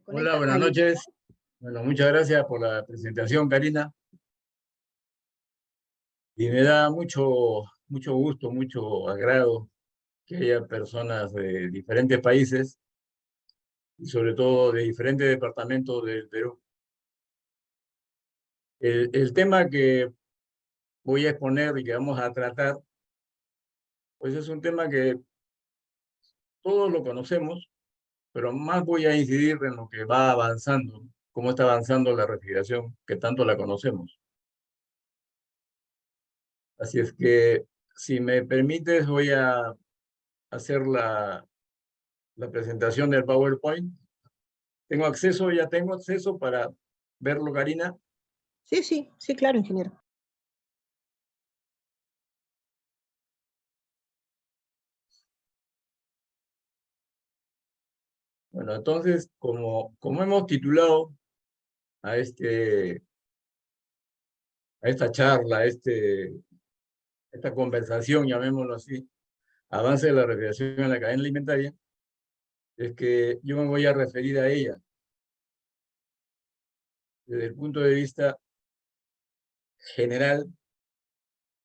Se Hola, conecta buenas ahí. noches. Bueno, muchas gracias por la presentación, Karina. Y me da mucho gusto, mucho agrado que haya personas de diferentes países y sobre todo de diferentes departamentos del Perú. El tema que voy a exponer y que vamos a tratar, pues es un tema que todos lo conocemos, pero más voy a incidir en lo que va avanzando, cómo está avanzando la refrigeración, que tanto la conocemos. Así es que, si me permites, voy a hacer la presentación del PowerPoint. Ya tengo acceso para verlo, Karina. Sí, sí, sí, claro, ingeniero. Bueno, entonces, como hemos titulado a, a esta charla, esta conversación, llamémoslo así, avance de la refrigeración en la cadena alimentaria, es que yo me voy a referir a ella desde el punto de vista general,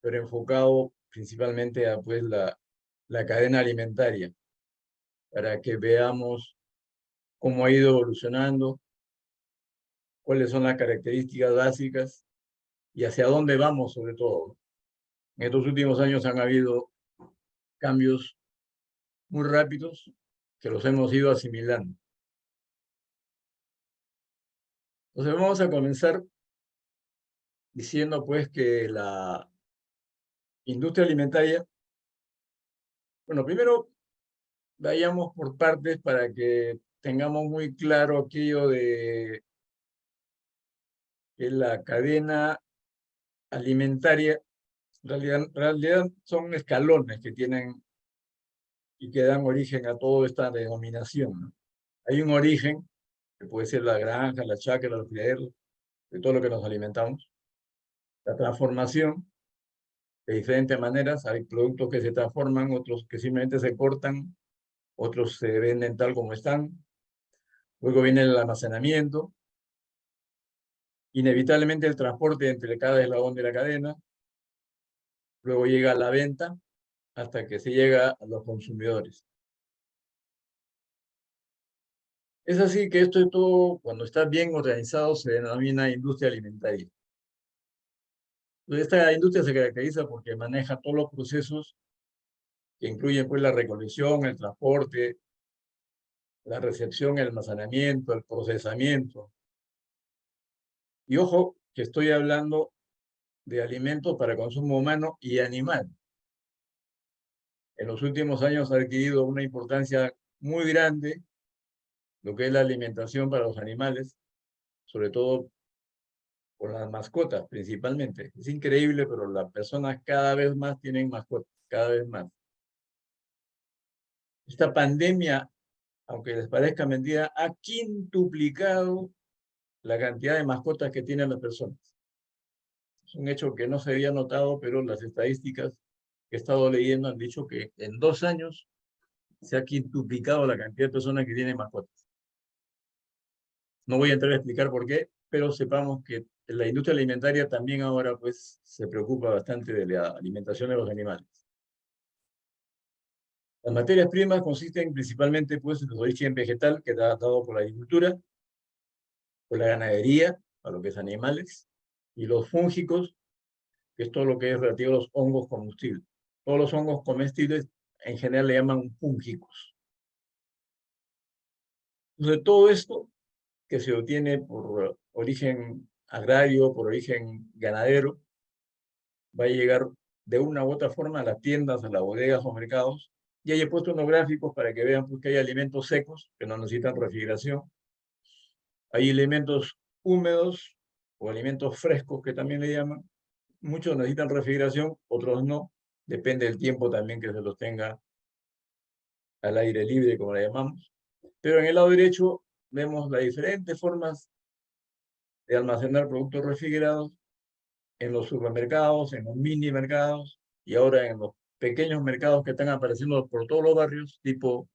pero enfocado principalmente a pues, la cadena alimentaria, para que veamos cómo ha ido evolucionando, cuáles son las características básicas y hacia dónde vamos sobre todo. En estos últimos años han habido cambios muy rápidos que los hemos ido asimilando. Entonces vamos a comenzar diciendo pues que la industria alimentaria, bueno, primero vayamos por partes para que tengamos muy claro aquello de que la cadena alimentaria, en realidad son escalones que tienen y que dan origen a toda esta denominación, ¿no? Hay un origen, que puede ser la granja, la chacra, los criaderos, de todo lo que nos alimentamos. La transformación, de diferentes maneras, hay productos que se transforman, otros que simplemente se cortan, otros se venden tal como están. Luego viene el almacenamiento, inevitablemente el transporte entre cada eslabón de la cadena, luego llega la venta, hasta que se llega a los consumidores. Es así que esto es todo, cuando está bien organizado, se denomina industria alimentaria. Esta industria se caracteriza porque maneja todos los procesos que incluyen pues, la recolección, el transporte, la recepción, el almacenamiento, el procesamiento. Y ojo, que estoy hablando de alimentos para consumo humano y animal. En los últimos años ha adquirido una importancia muy grande lo que es la alimentación para los animales, sobre todo por las mascotas principalmente. Es increíble, pero las personas cada vez más tienen mascotas, cada vez más. Esta pandemia, aunque les parezca mentira, ha quintuplicado la cantidad de mascotas que tienen las personas. Es un hecho que no se había notado, pero las estadísticas que he estado leyendo han dicho que en 2 años se ha quintuplicado la cantidad de personas que tienen mascotas. No voy a entrar a explicar por qué, pero sepamos que la industria alimentaria también ahora pues se preocupa bastante de la alimentación de los animales. Las materias primas consisten principalmente pues, en el origen vegetal que está dado por la agricultura, por la ganadería, a lo que es animales, y los fúngicos, que es todo lo que es relativo a los hongos comestibles. Todos los hongos comestibles en general le llaman fúngicos. Entonces, todo esto que se obtiene por origen agrario, por origen ganadero, va a llegar de una u otra forma a las tiendas, a las bodegas o mercados. Y ahí he puesto unos gráficos para que vean pues, que hay alimentos secos que no necesitan refrigeración. Hay alimentos húmedos o alimentos frescos que también le llaman. Muchos necesitan refrigeración, otros no. Depende del tiempo también que se los tenga al aire libre, como le llamamos. Pero en el lado derecho vemos las diferentes formas de almacenar productos refrigerados en los supermercados, en los mini mercados y ahora en los pequeños mercados que están apareciendo por todos los barrios, tipo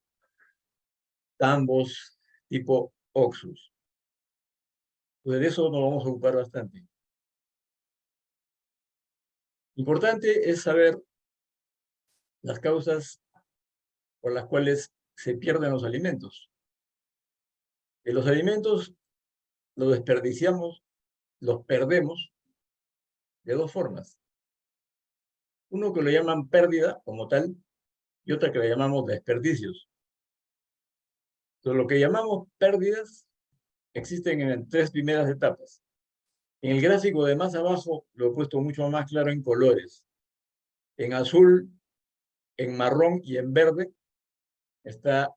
tambos, tipo Oxus. Entonces de eso nos vamos a ocupar bastante. Importante es saber las causas por las cuales se pierden los alimentos. Que los alimentos los desperdiciamos, los perdemos de dos formas. Uno que lo llaman pérdida como tal y otra que le llamamos desperdicios. Entonces, lo que llamamos pérdidas existen en tres primeras etapas. En el gráfico de más abajo lo he puesto mucho más claro en colores. En azul, en marrón y en verde está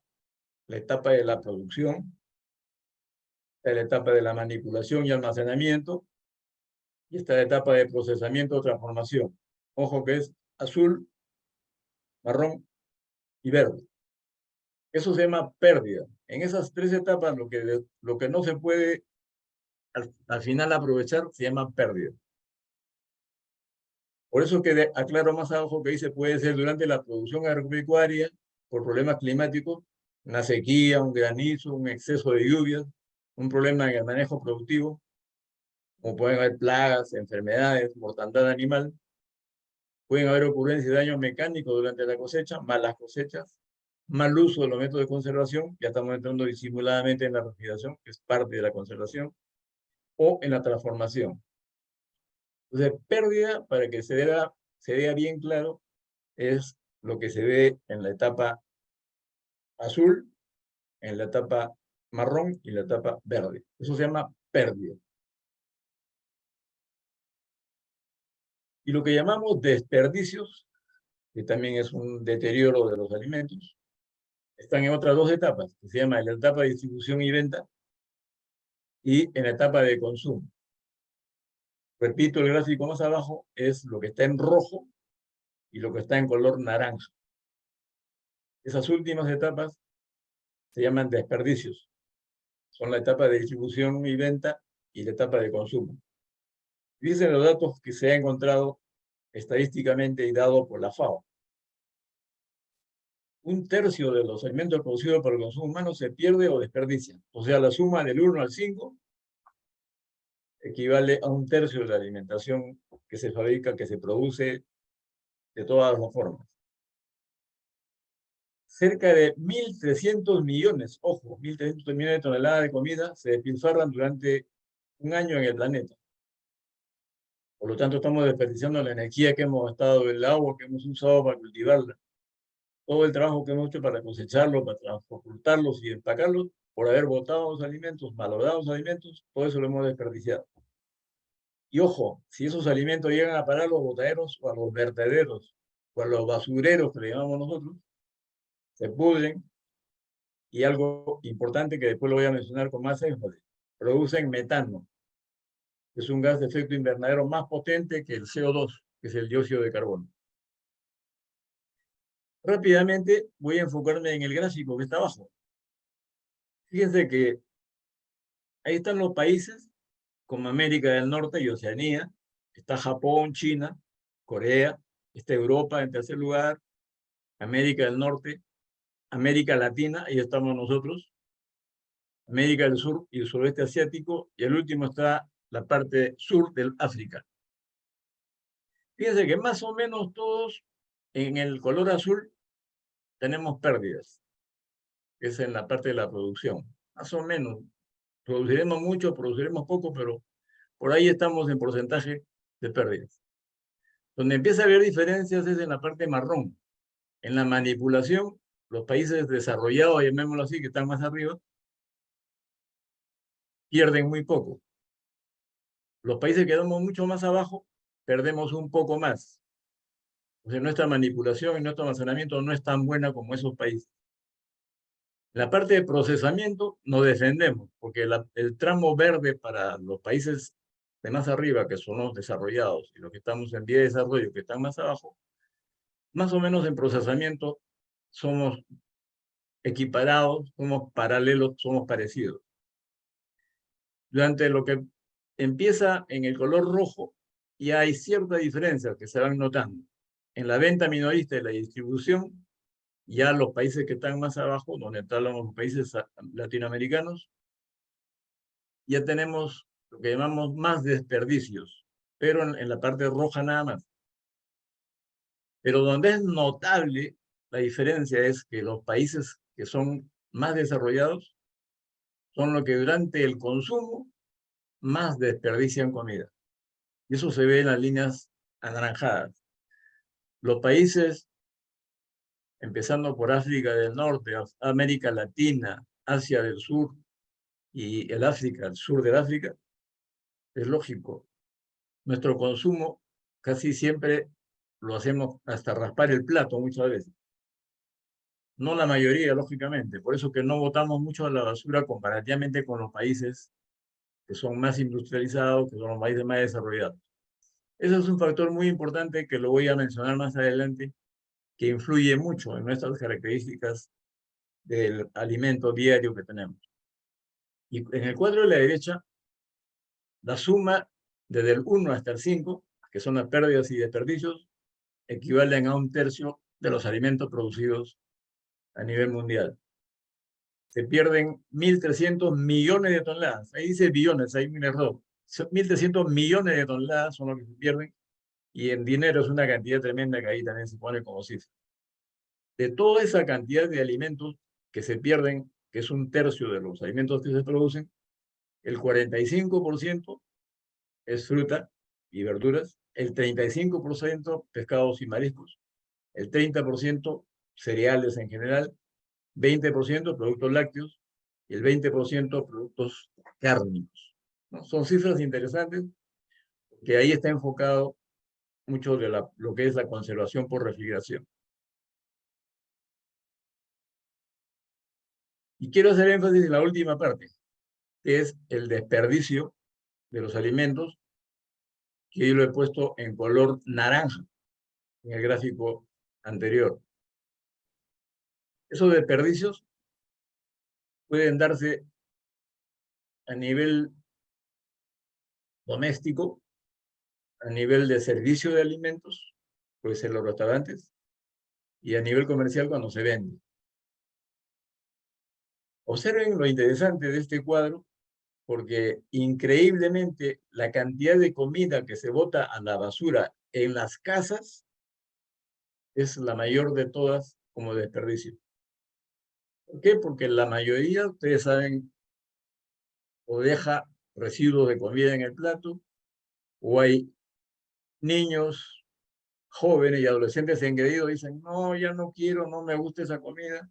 la etapa de la producción, está la etapa de la manipulación y almacenamiento, y está la etapa de procesamiento o transformación. Ojo que es azul, marrón y verde. Eso se llama pérdida. En esas tres etapas lo que no se puede al final aprovechar se llama pérdida. Por eso que aclaro más abajo que dice puede ser durante la producción agropecuaria por problemas climáticos, una sequía, un granizo, un exceso de lluvias, un problema en el manejo productivo, como pueden haber plagas, enfermedades, mortandad animal, pueden haber ocurrencias de daños mecánicos durante la cosecha, malas cosechas, mal uso de los métodos de conservación, ya estamos entrando disimuladamente en la refrigeración, que es parte de la conservación, o en la transformación. Entonces, pérdida, para que se vea bien claro, es lo que se ve en la etapa azul, en la etapa marrón y en la etapa verde. Eso se llama pérdida. Y lo que llamamos desperdicios, que también es un deterioro de los alimentos, están en otras dos etapas, que se llama en la etapa de distribución y venta y en la etapa de consumo. Repito, el gráfico más abajo es lo que está en rojo y lo que está en color naranja. Esas últimas etapas se llaman desperdicios. Son la etapa de distribución y venta y la etapa de consumo. Dicen los datos que se han encontrado estadísticamente y dado por la FAO. Un tercio de los alimentos producidos para el consumo humano se pierde o desperdicia. O sea, la suma del 1 al 5 equivale a un tercio de la alimentación que se fabrica, que se produce de todas las formas. Cerca de 1.300 millones, ojo, 1.300 millones de toneladas de comida se despilfarran durante un año en el planeta. Por lo tanto, estamos desperdiciando la energía que hemos gastado, el agua que hemos usado para cultivarla, todo el trabajo que hemos hecho para cosecharlos, para transportarlos y empacarlos, por haber botado los alimentos, malogrado los alimentos, todo eso lo hemos desperdiciado. Y ojo, si esos alimentos llegan a parar a los botaderos o a los vertederos o a los basureros que le llamamos nosotros, se pudren y algo importante que después lo voy a mencionar con más énfasis, producen metano. Es un gas de efecto invernadero más potente que el CO2, que es el dióxido de carbono. Rápidamente voy a enfocarme en el gráfico que está abajo. Fíjense que ahí están los países como América del Norte y Oceanía. Está Japón, China, Corea, está Europa en tercer lugar, América del Norte, América Latina, ahí estamos nosotros, América del Sur y el sureste asiático, y el último está la parte sur del África. Fíjense que más o menos todos en el color azul tenemos pérdidas, que es en la parte de la producción. Más o menos, produciremos mucho, produciremos poco, pero por ahí estamos en porcentaje de pérdidas. Donde empieza a haber diferencias es en la parte marrón. En la manipulación, los países desarrollados, llamémoslo así, que están más arriba, pierden muy poco. Los países que quedamos mucho más abajo, perdemos un poco más. O sea, nuestra manipulación y nuestro almacenamiento no es tan buena como esos países. La parte de procesamiento nos defendemos, porque el tramo verde para los países de más arriba, que son los desarrollados, y los que estamos en vía de desarrollo, que están más abajo, más o menos en procesamiento somos equiparados, somos paralelos, somos parecidos. Durante lo que empieza en el color rojo, ya hay ciertas diferencias que se van notando. En la venta minorista y la distribución, ya los países que están más abajo, donde están los países latinoamericanos, ya tenemos lo que llamamos más desperdicios, pero en la parte roja nada más. Pero donde es notable la diferencia es que los países que son más desarrollados son los que durante el consumo más desperdician comida. Y eso se ve en las líneas anaranjadas. Los países, empezando por África del Norte, América Latina, Asia del Sur y el sur del África, es lógico. Nuestro consumo casi siempre lo hacemos hasta raspar el plato muchas veces. No la mayoría, lógicamente. Por eso que no botamos mucho a la basura comparativamente con los países que son más industrializados, que son los países más desarrollados. Ese es un factor muy importante que lo voy a mencionar más adelante, que influye mucho en nuestras características del alimento diario que tenemos. Y en el cuadro de la derecha, la suma desde el 1 hasta el 5, que son las pérdidas y desperdicios, equivalen a 1/3 de los alimentos producidos a nivel mundial. Se pierden 1.300 millones de toneladas. Ahí dice billones, hay un error. 1.300 millones de toneladas son los que se pierden, y en dinero es una cantidad tremenda que ahí también se pone como cifra. De toda esa cantidad de alimentos que se pierden, que es 1/3 de los alimentos que se producen, el 45% es fruta y verduras, el 35% pescados y mariscos, el 30% cereales en general, 20% productos lácteos y el 20% productos cárnicos, ¿no? Son cifras interesantes, que ahí está enfocado mucho de lo que es la conservación por refrigeración. Y quiero hacer énfasis en la última parte, que es el desperdicio de los alimentos, que yo lo he puesto en color naranja en el gráfico anterior. Esos desperdicios pueden darse a nivel doméstico, a nivel de servicio de alimentos, puede ser los restaurantes, y a nivel comercial cuando se vende. Observen lo interesante de este cuadro, porque increíblemente la cantidad de comida que se bota a la basura en las casas es la mayor de todas como desperdicio. ¿Por qué? Porque la mayoría, ustedes saben, o deja residuos de comida en el plato, o hay niños, jóvenes y adolescentes engreídos, dicen, no, ya no quiero, no me gusta esa comida.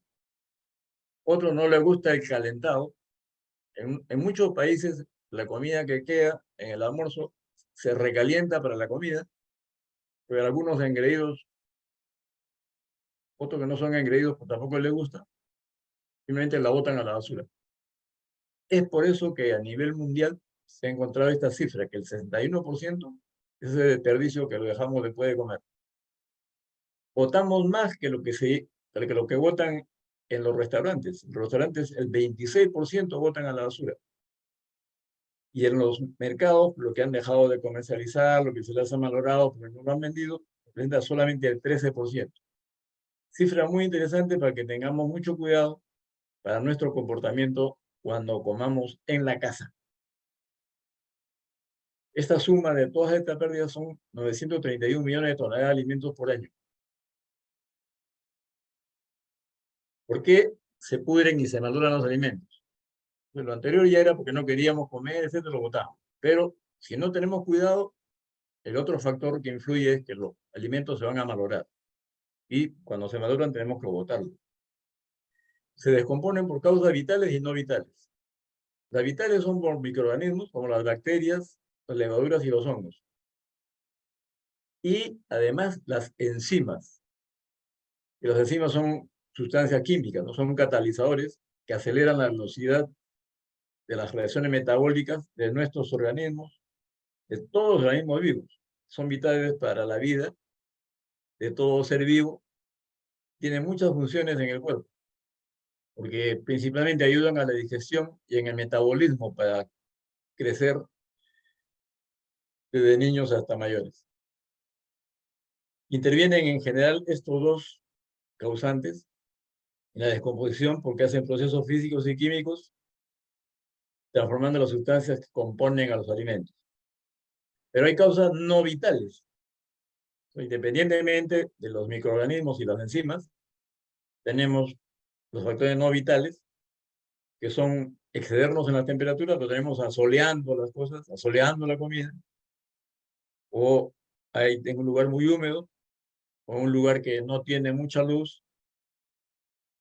Otro no le gusta el calentado. En muchos países la comida que queda en el almuerzo se recalienta para la comida, pero algunos engreídos, otros que no son engreídos, pues tampoco les gusta, simplemente la botan a la basura. Es por eso que a nivel mundial se ha encontrado esta cifra, que el 61% es ese desperdicio que lo dejamos después de comer. Botamos más que lo que botan en los restaurantes. En los restaurantes el 26% botan a la basura. Y en los mercados, lo que han dejado de comercializar, lo que se les ha malogrado porque no lo han vendido, representa solamente el 13%. Cifra muy interesante para que tengamos mucho cuidado para nuestro comportamiento cuando comamos en la casa. Esta suma de todas estas pérdidas son 931 millones de toneladas de alimentos por año. ¿Por qué se pudren y se malogran los alimentos? Pues lo anterior ya era porque no queríamos comer, etcétera, lo botamos. Pero si no tenemos cuidado, el otro factor que influye es que los alimentos se van a malograr. Y cuando se malogran tenemos que botarlos. Se descomponen por causas vitales y no vitales. Las vitales son por microorganismos, como las bacterias, las levaduras y los hongos. Y además las enzimas. Y las enzimas son sustancias químicas, no son catalizadores que aceleran la velocidad de las reacciones metabólicas de nuestros organismos, de todos los organismos vivos. Son vitales para la vida de todo ser vivo. Tienen muchas funciones en el cuerpo, porque principalmente ayudan a la digestión y en el metabolismo para crecer desde niños hasta mayores. Intervienen en general estos dos causantes en la descomposición porque hacen procesos físicos y químicos transformando las sustancias que componen a los alimentos. Pero hay causas no vitales. Independientemente de los microorganismos y las enzimas, tenemos los factores no vitales, que son excedernos en la temperatura, pero tenemos asoleando las cosas, asoleando la comida, o hay en un lugar muy húmedo, o un lugar que no tiene mucha luz,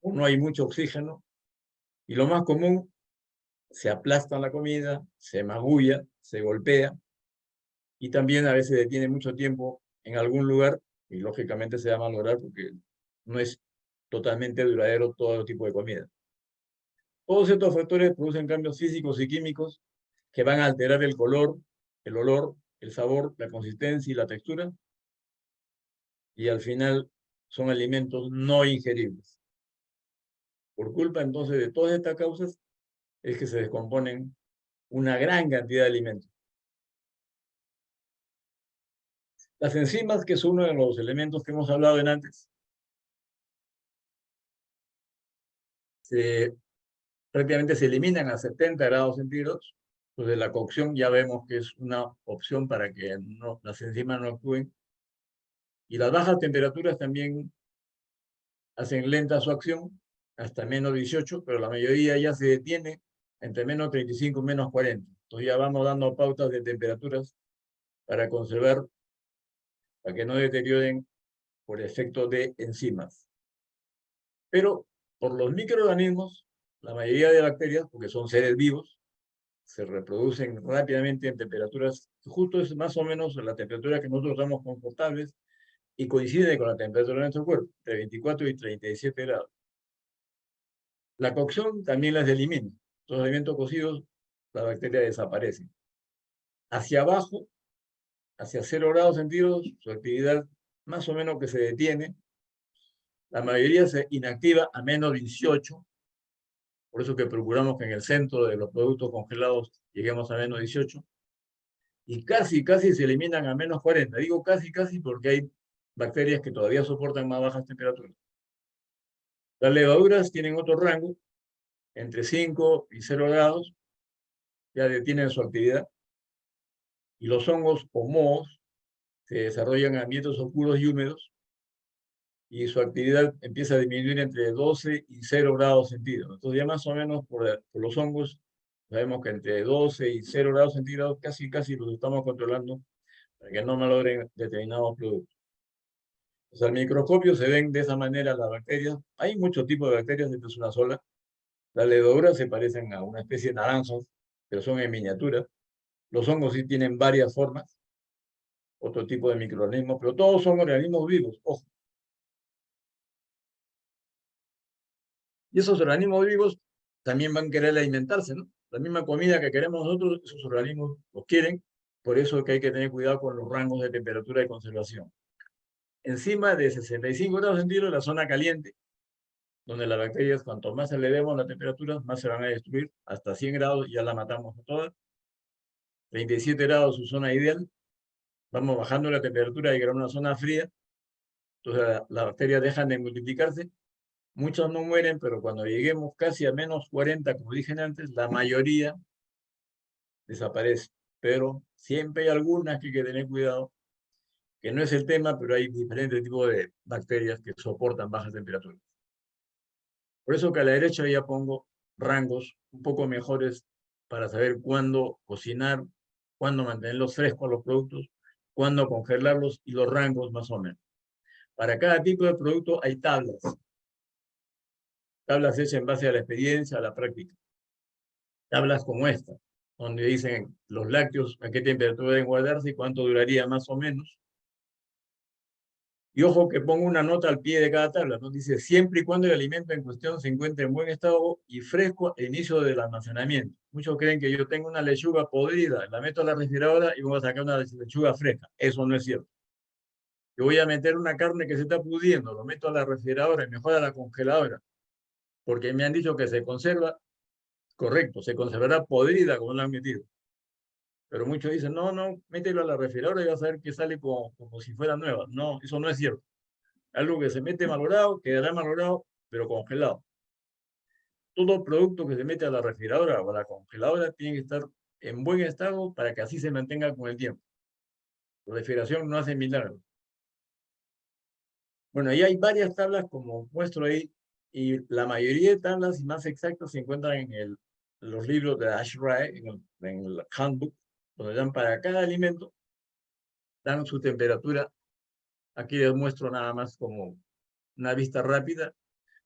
o no hay mucho oxígeno, y lo más común, se aplasta la comida, se magulla, se golpea, y también a veces detiene mucho tiempo en algún lugar, y lógicamente se va a malograr porque no es totalmente duradero todo tipo de comida. Todos estos factores producen cambios físicos y químicos que van a alterar el color, el olor, el sabor, la consistencia y la textura, y al final son alimentos no ingeribles. Por culpa entonces de todas estas causas es que se descomponen una gran cantidad de alimentos. Las enzimas, que es uno de los elementos que hemos hablado antes, prácticamente se eliminan a 70 grados centígrados. Entonces la cocción ya vemos que es una opción para que las enzimas no actúen. Y las bajas temperaturas también hacen lenta su acción hasta menos 18, pero la mayoría ya se detiene entre menos 35 y menos 40. Entonces ya vamos dando pautas de temperaturas para conservar, para que no deterioren por efecto de enzimas. Pero por los microorganismos, la mayoría de bacterias, porque son seres vivos, se reproducen rápidamente en temperaturas, justo es más o menos la temperatura que nosotros estamos confortables, y coincide con la temperatura de nuestro cuerpo, de 24 y 37 grados. La cocción también las elimina. Los alimentos cocidos, la bacteria desaparece. Hacia abajo, hacia 0 grados centígrados, su actividad más o menos que se detiene. La mayoría se inactiva a menos 18. Por eso que procuramos que en el centro de los productos congelados lleguemos a menos 18. Y casi se eliminan a menos 40. Digo casi porque hay bacterias que todavía soportan más bajas temperaturas. Las levaduras tienen otro rango, entre 5 y 0 grados, ya detienen su actividad. Y los hongos o mohos se desarrollan en ambientes oscuros y húmedos, y su actividad empieza a disminuir entre 12 y 0 grados centígrados. Entonces ya más o menos por los hongos, sabemos que entre 12 y 0 grados centígrados casi los estamos controlando para que no malogren determinados productos. O sea, al microscopio se ven de esa manera las bacterias. Hay muchos tipos de bacterias, esta es una sola. Las levaduras se parecen a una especie de naranjas, pero son en miniatura. Los hongos sí tienen varias formas, otro tipo de microorganismos, pero todos son organismos vivos, ojo. Y esos organismos vivos también van a querer alimentarse, ¿no? La misma comida que queremos nosotros, esos organismos los quieren, por eso es que hay que tener cuidado con los rangos de temperatura de conservación. Encima de 65 grados centígrados, la zona caliente, donde las bacterias, cuanto más elevemos la temperatura, más se van a destruir. Hasta 100 grados ya la matamos a todas. 37 grados su zona ideal. Vamos bajando la temperatura y llegar a una zona fría. Entonces las bacterias dejan de multiplicarse. Muchas no mueren, pero cuando lleguemos casi a menos 40, como dije antes, la mayoría desaparece. Pero siempre hay algunas que hay que tener cuidado, que no es el tema, pero hay diferentes tipos de bacterias que soportan bajas temperaturas. Por eso que a la derecha ya pongo rangos un poco mejores para saber cuándo cocinar, cuándo mantenerlos frescos los productos, cuándo congelarlos y los rangos más o menos. Para cada tipo de producto hay tablas. Tablas hechas en base a la experiencia, a la práctica. Tablas como esta, donde dicen los lácteos a qué temperatura deben guardarse y cuánto duraría más o menos. Y ojo que pongo una nota al pie de cada tabla, ¿no? Dice, siempre y cuando el alimento en cuestión se encuentre en buen estado y fresco al inicio del almacenamiento. Muchos creen que yo tengo una lechuga podrida, la meto a la refrigeradora y voy a sacar una lechuga fresca. Eso no es cierto. Yo voy a meter una carne que se está pudriendo, lo meto a la refrigeradora y mejor a la congeladora, porque me han dicho que se conserva, correcto, se conservará podrida como la han metido. Pero muchos dicen, no, mételo a la refrigeradora y vas a ver que sale como si fuera nueva. No, eso no es cierto. Algo que se mete malogrado, quedará malogrado, pero congelado. todo producto que se mete a la refrigeradora o a la congeladora tiene que estar en buen estado para que así se mantenga con el tiempo. La refrigeración no hace milagros. Bueno, ahí hay varias tablas, como muestro ahí, y la mayoría de tablas más exactas se encuentran en los libros de ASHRAE, en el handbook, donde dan para cada alimento, dan su temperatura. Aquí les muestro nada más como una vista rápida.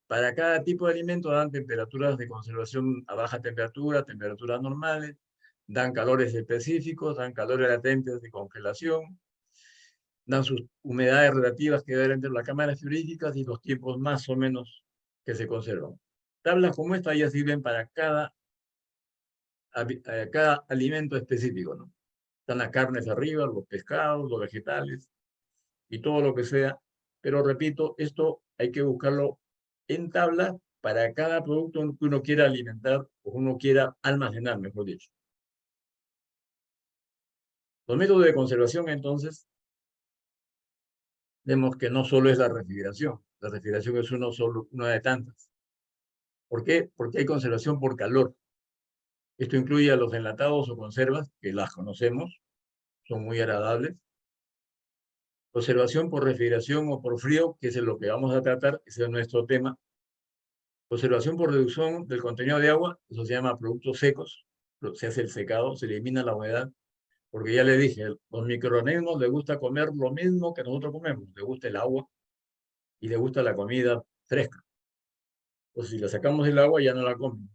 Para cada tipo de alimento dan temperaturas de conservación a baja temperatura, temperaturas normales, dan calores específicos, dan calores latentes de congelación, dan sus humedades relativas que deben entre las cámaras frigoríficas y los tiempos más o menos que se conservan. Tablas como esta ya sirven para cada alimento específico, ¿no? Están las carnes arriba, los pescados, los vegetales y todo lo que sea. Pero repito, esto hay que buscarlo en tabla para cada producto que uno quiera alimentar o uno quiera almacenar, mejor dicho. Los métodos de conservación, entonces, vemos que no solo es la refrigeración. La refrigeración es una de tantas. ¿Por qué? Porque hay conservación por calor. Esto incluye a los enlatados o conservas, que las conocemos, son muy agradables. Conservación por refrigeración o por frío, que es lo que vamos a tratar, ese es nuestro tema. Conservación por reducción del contenido de agua, eso se llama productos secos, se hace el secado, se elimina la humedad, porque ya le dije, los microorganismos les gusta comer lo mismo que nosotros comemos, les gusta el agua y les gusta la comida fresca. Entonces, si le sacamos el agua, ya no la comen.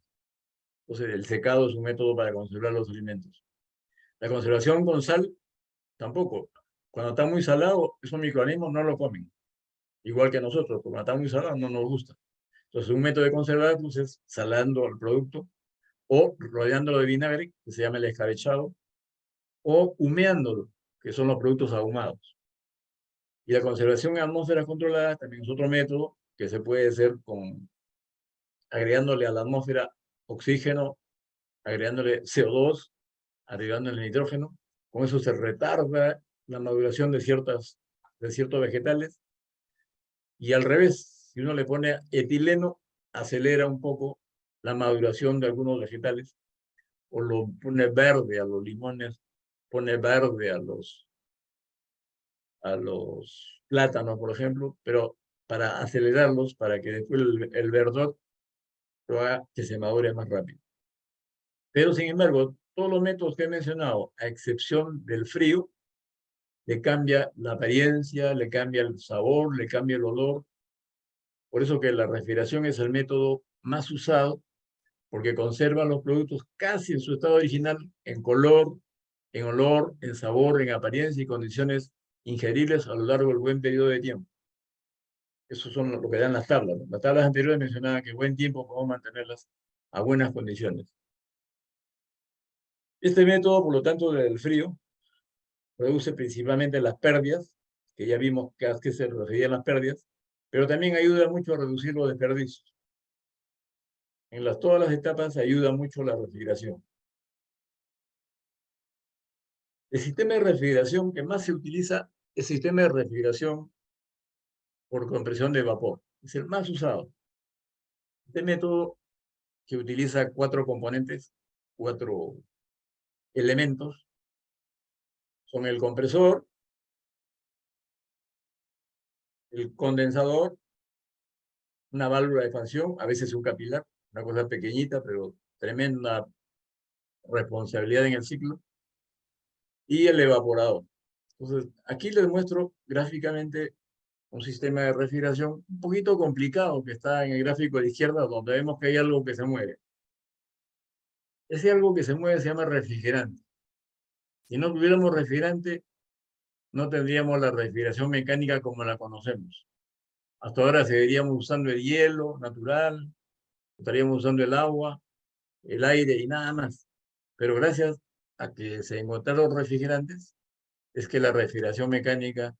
Entonces, el secado es un método para conservar los alimentos. La conservación con sal, tampoco. Cuando está muy salado, esos microorganismos no lo comen. Igual que nosotros, cuando está muy salado, no nos gusta. Entonces, un método de conservarlos es salando el producto o rodeándolo de vinagre, que se llama el escabechado, o humeándolo, que son los productos ahumados. Y la conservación en atmósferas controladas también es otro método que se puede hacer agregándole a la atmósfera oxígeno, agregándole CO2, agregándole nitrógeno. Con eso se retarda la maduración de ciertos vegetales. Y al revés, si uno le pone etileno, acelera un poco la maduración de algunos vegetales. O lo pone verde a los limones, pone verde a los plátanos, por ejemplo, pero para acelerarlos, para que después el verdor lo haga que se madure más rápido. Pero, sin embargo, todos los métodos que he mencionado, a excepción del frío, le cambia la apariencia, le cambia el sabor, le cambia el olor. Por eso que la refrigeración es el método más usado, porque conserva los productos casi en su estado original, en color, en olor, en sabor, en apariencia y condiciones ingeribles a lo largo del buen periodo de tiempo. Eso son lo que dan las tablas, ¿no? Las tablas anteriores mencionaban que buen tiempo podemos mantenerlas a buenas condiciones. Este método, por lo tanto, del frío, reduce principalmente las pérdidas, que ya vimos que a qué se referían las pérdidas, pero también ayuda mucho a reducir los desperdicios. En todas las etapas ayuda mucho la refrigeración. El sistema de refrigeración que más se utiliza es el sistema de refrigeración por compresión de vapor. Es el más usado. Este método que utiliza 4 componentes, 4 elementos, son el compresor, el condensador, una válvula de expansión, a veces un capilar, una cosa pequeñita, pero tremenda responsabilidad en el ciclo, y el evaporador. Entonces, aquí les muestro gráficamente un sistema de refrigeración un poquito complicado que está en el gráfico de la izquierda, donde vemos que hay algo que se mueve. Ese algo que se mueve se llama refrigerante. Si no tuviéramos refrigerante, no tendríamos la refrigeración mecánica como la conocemos. Hasta ahora seguiríamos usando el hielo natural, estaríamos usando el agua, el aire y nada más. Pero gracias a que se encontraron refrigerantes, es que la refrigeración mecánica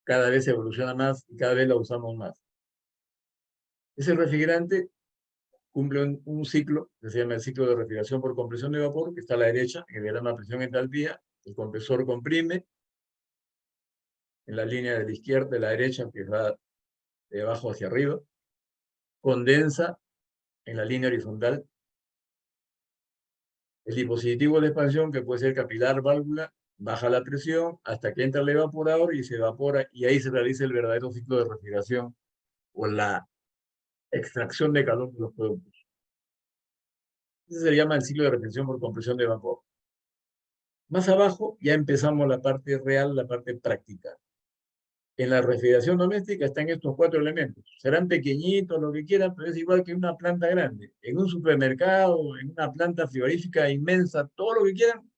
cada vez evoluciona más y cada vez la usamos más. Ese refrigerante cumple un ciclo que se llama el ciclo de refrigeración por compresión de vapor, que está a la derecha, en el diagrama de presión entalpía. El compresor comprime en la línea de la izquierda, de la derecha, que va de abajo hacia arriba, condensa en la línea horizontal. El dispositivo de expansión, que puede ser capilar, válvula, baja la presión hasta que entra el evaporador y se evapora, y ahí se realiza el verdadero ciclo de refrigeración o la extracción de calor de los productos. Ese se llama el ciclo de retención por compresión de vapor. Más abajo ya empezamos la parte real, la parte práctica. En la refrigeración doméstica están estos 4 elementos. Serán pequeñitos, lo que quieran, pero es igual que una planta grande. En un supermercado, en una planta frigorífica inmensa, todo lo que quieran,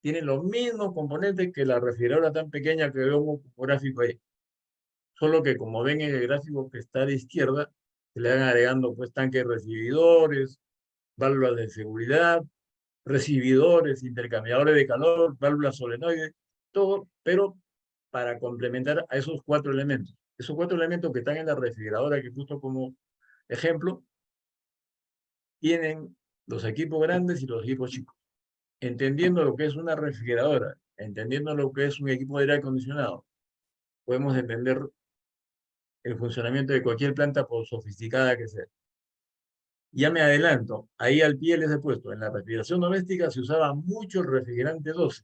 tienen los mismos componentes que la refrigeradora tan pequeña que veo como gráfico ahí. Solo que como ven en el gráfico que está de izquierda, se le van agregando pues tanques recibidores, válvulas de seguridad, recibidores, intercambiadores de calor, válvulas solenoides, todo, pero para complementar a esos 4 elementos. Esos 4 elementos que están en la refrigeradora, que justo como ejemplo, tienen los equipos grandes y los equipos chicos. Entendiendo lo que es una refrigeradora, entendiendo lo que es un equipo de aire acondicionado, podemos entender el funcionamiento de cualquier planta, por sofisticada que sea. Ya me adelanto, ahí al pie les he puesto, en la refrigeración doméstica se usaba mucho el refrigerante 12.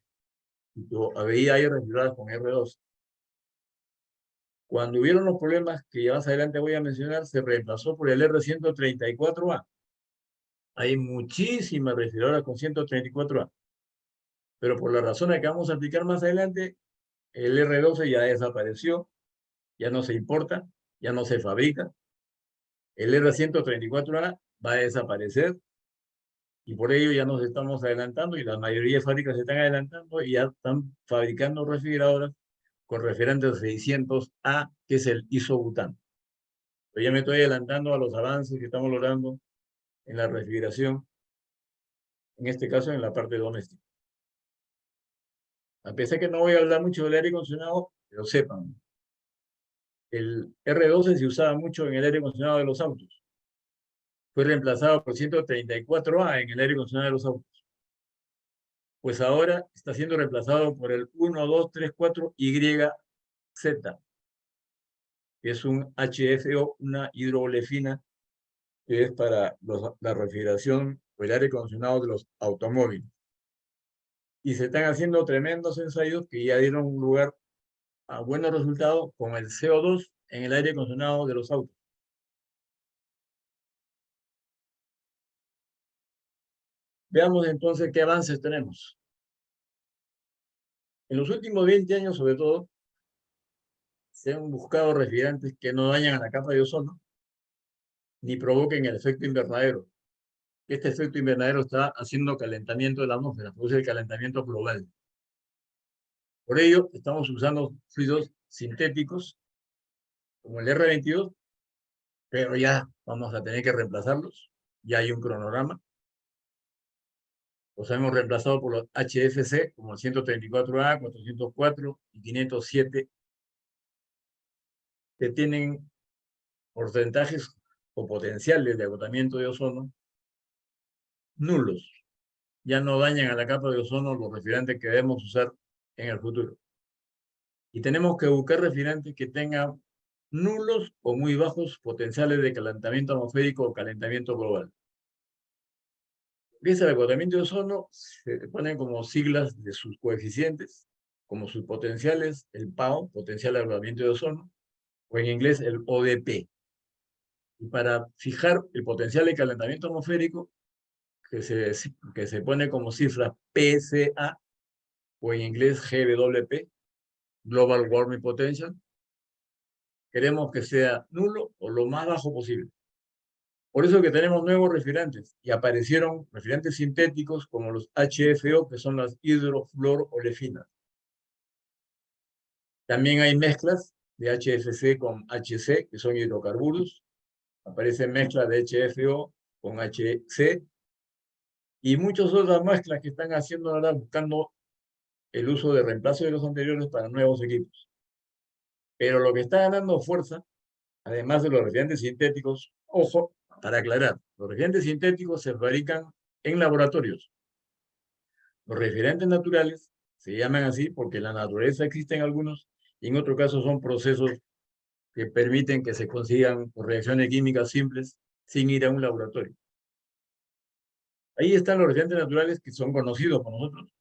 Había ahí refrigeradoras con R12. Cuando hubieron los problemas que ya más adelante voy a mencionar, se reemplazó por el R134A. Hay muchísimas refrigeradoras con 134A. Pero por las razones que vamos a explicar más adelante, el R12 ya desapareció, ya no se importa, ya no se fabrica. El R134A va a desaparecer y por ello ya nos estamos adelantando y la mayoría de fábricas se están adelantando y ya están fabricando refrigeradoras con refrigerantes 600A, que es el isobutano. Pero ya me estoy adelantando a los avances que estamos logrando en la refrigeración, en este caso en la parte doméstica. A pesar que no voy a hablar mucho del aire acondicionado, pero sepan, el R12 se usaba mucho en el aire acondicionado de los autos. Fue reemplazado por 134A en el aire acondicionado de los autos. Pues ahora está siendo reemplazado por el 1234YZ, que es un HFO, una hidroolefina, que es para la refrigeración o el aire acondicionado de los automóviles. Y se están haciendo tremendos ensayos que ya dieron lugar a buenos resultados con el CO2 en el aire acondicionado de los autos. Veamos entonces qué avances tenemos. En los últimos 20 años, sobre todo, se han buscado refrigerantes que no dañan a la capa de ozono ni provoquen el efecto invernadero. Este efecto invernadero está haciendo calentamiento de la atmósfera, produce el calentamiento global. Por ello, estamos usando fluidos sintéticos como el R22, pero ya vamos a tener que reemplazarlos. Ya hay un cronograma. Los hemos reemplazado por los HFC, como el 134A, 404 y 507, que tienen porcentajes o potenciales de agotamiento de ozono nulos. Ya no dañan a la capa de ozono los refrigerantes que debemos usar en el futuro. Y tenemos que buscar refrigerantes que tengan nulos o muy bajos potenciales de calentamiento atmosférico o calentamiento global. El agotamiento de ozono se ponen como siglas de sus coeficientes, como sus potenciales, el PAO, potencial de agotamiento de ozono, o en inglés el ODP. Y para fijar el potencial de calentamiento atmosférico, que se pone como cifra PSA, o en inglés GWP, Global Warming Potential, queremos que sea nulo o lo más bajo posible. Por eso que tenemos nuevos refrigerantes y aparecieron refrigerantes sintéticos como los HFO, que son las hidrofluorolefinas. También hay mezclas de HFC con HC, que son hidrocarburos. Aparecen mezclas de HFO con HC y muchas otras mezclas que están haciendo ahora buscando el uso de reemplazo de los anteriores para nuevos equipos. Pero lo que está ganando fuerza, además de los refrigerantes sintéticos, ojo, para aclarar, los refrigerantes sintéticos se fabrican en laboratorios. Los refrigerantes naturales se llaman así porque en la naturaleza existen algunos y en otro caso son procesos que permiten que se consigan por reacciones químicas simples sin ir a un laboratorio. Ahí están los refrigerantes naturales que son conocidos por nosotros,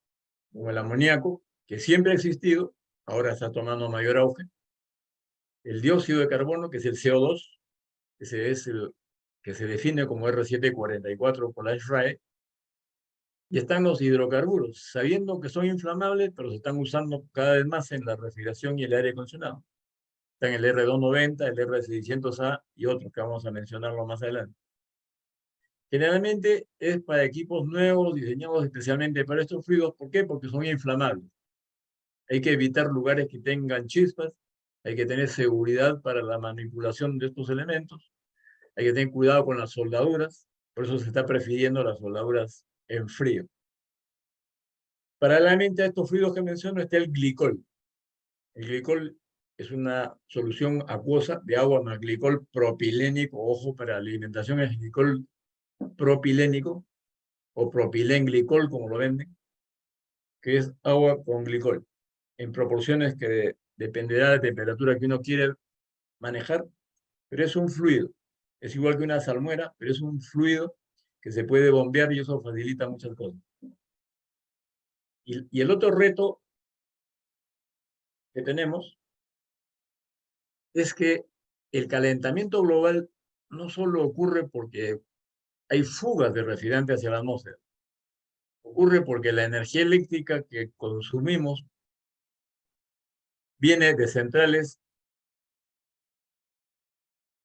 como el amoníaco, que siempre ha existido, ahora está tomando mayor auge. El dióxido de carbono, que es el CO2, ese es el que se define como R744 por la SRAE. Y están los hidrocarburos, sabiendo que son inflamables, pero se están usando cada vez más en la refrigeración y el aire acondicionado. Están el R290, el R600A y otros que vamos a mencionarlo más adelante. Generalmente es para equipos nuevos, diseñados especialmente para estos fluidos. ¿Por qué? Porque son inflamables. Hay que evitar lugares que tengan chispas, hay que tener seguridad para la manipulación de estos elementos, hay que tener cuidado con las soldaduras, por eso se está prefiriendo las soldaduras en frío. Paralelamente a estos fluidos que menciono está el glicol. El glicol es una solución acuosa de agua más glicol propilénico. Ojo, para la alimentación es glicol propilénico o propilenglicol, como lo venden, que es agua con glicol, en proporciones que dependerá de la temperatura que uno quiere manejar, pero es un fluido. Es igual que una salmuera, pero es un fluido que se puede bombear y eso facilita muchas cosas. Y el otro reto que tenemos es que el calentamiento global no solo ocurre porque hay fugas de refrigerante hacia la atmósfera, ocurre porque la energía eléctrica que consumimos viene de centrales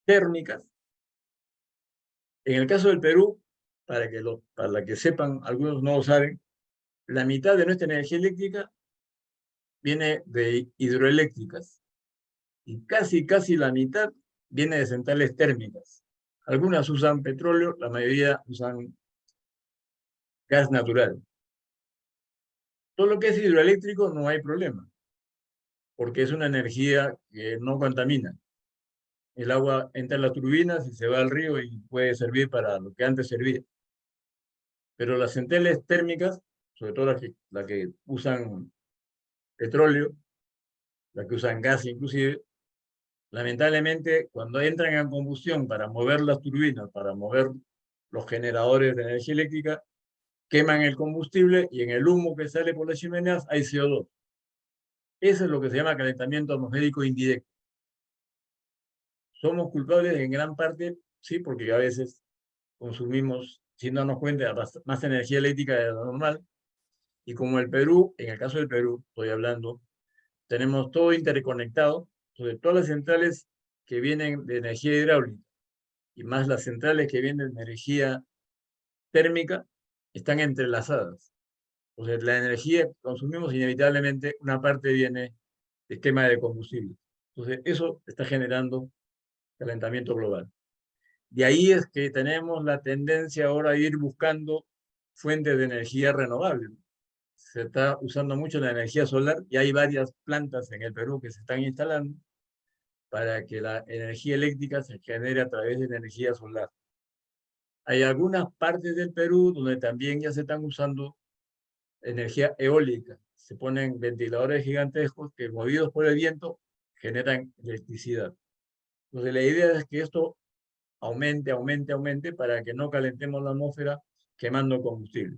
térmicas. En el caso del Perú, para que sepan, algunos no lo saben, la mitad de nuestra energía eléctrica viene de hidroeléctricas y casi la mitad viene de centrales térmicas. Algunas usan petróleo, la mayoría usan gas natural. Todo lo que es hidroeléctrico no hay problema, porque es una energía que no contamina. El agua entra en las turbinas y se va al río y puede servir para lo que antes servía. Pero las centrales térmicas, sobre todo las que usan petróleo, las que usan gas inclusive, lamentablemente cuando entran en combustión para mover las turbinas, para mover los generadores de energía eléctrica, queman el combustible y en el humo que sale por las chimeneas hay CO2. Eso es lo que se llama calentamiento atmosférico indirecto. Somos culpables en gran parte, sí, porque a veces consumimos, sin darnos cuenta, más energía eléctrica de lo normal. Y como el Perú, en el caso del Perú, estoy hablando, tenemos todo interconectado, sobre todas las centrales que vienen de energía hidráulica y más las centrales que vienen de energía térmica, están entrelazadas. O sea, la energía que consumimos inevitablemente, una parte viene de quema de combustible. Entonces, eso está generando calentamiento global. De ahí es que tenemos la tendencia ahora a ir buscando fuentes de energía renovable. Se está usando mucho la energía solar y hay varias plantas en el Perú que se están instalando para que la energía eléctrica se genere a través de energía solar. Hay algunas partes del Perú donde también ya se están usando energía eólica. Se ponen ventiladores gigantescos que, movidos por el viento, generan electricidad. Entonces, la idea es que esto aumente para que no calentemos la atmósfera quemando combustible.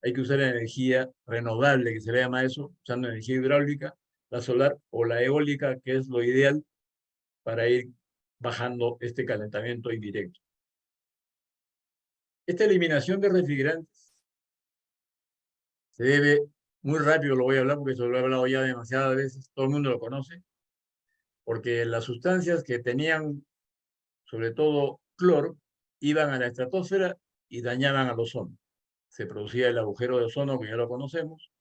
Hay que usar energía renovable, que se le llama eso, usando energía hidráulica, la solar o la eólica, que es lo ideal para ir bajando este calentamiento indirecto. Esta eliminación de refrigerantes se debe, muy rápido lo voy a hablar porque se lo he hablado ya demasiadas veces, todo el mundo lo conoce, porque las sustancias que tenían, sobre todo cloro, iban a la estratosfera y dañaban al ozono. Se producía el agujero de ozono, que ya lo conocemos,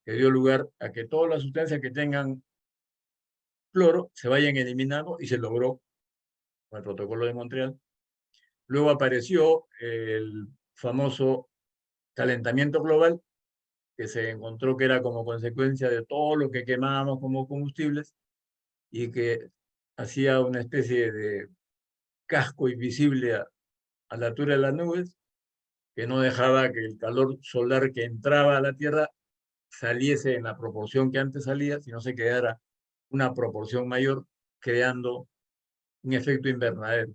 que dio lugar a que todas las sustancias que tengan cloro se vayan eliminando y se logró con el protocolo de Montreal. Luego apareció el famoso calentamiento global, que se encontró que era como consecuencia de todo lo que quemábamos como combustibles y que hacía una especie de casco invisible a la altura de las nubes, que no dejaba que el calor solar que entraba a la Tierra saliese en la proporción que antes salía, sino se quedara una proporción mayor, creando un efecto invernadero.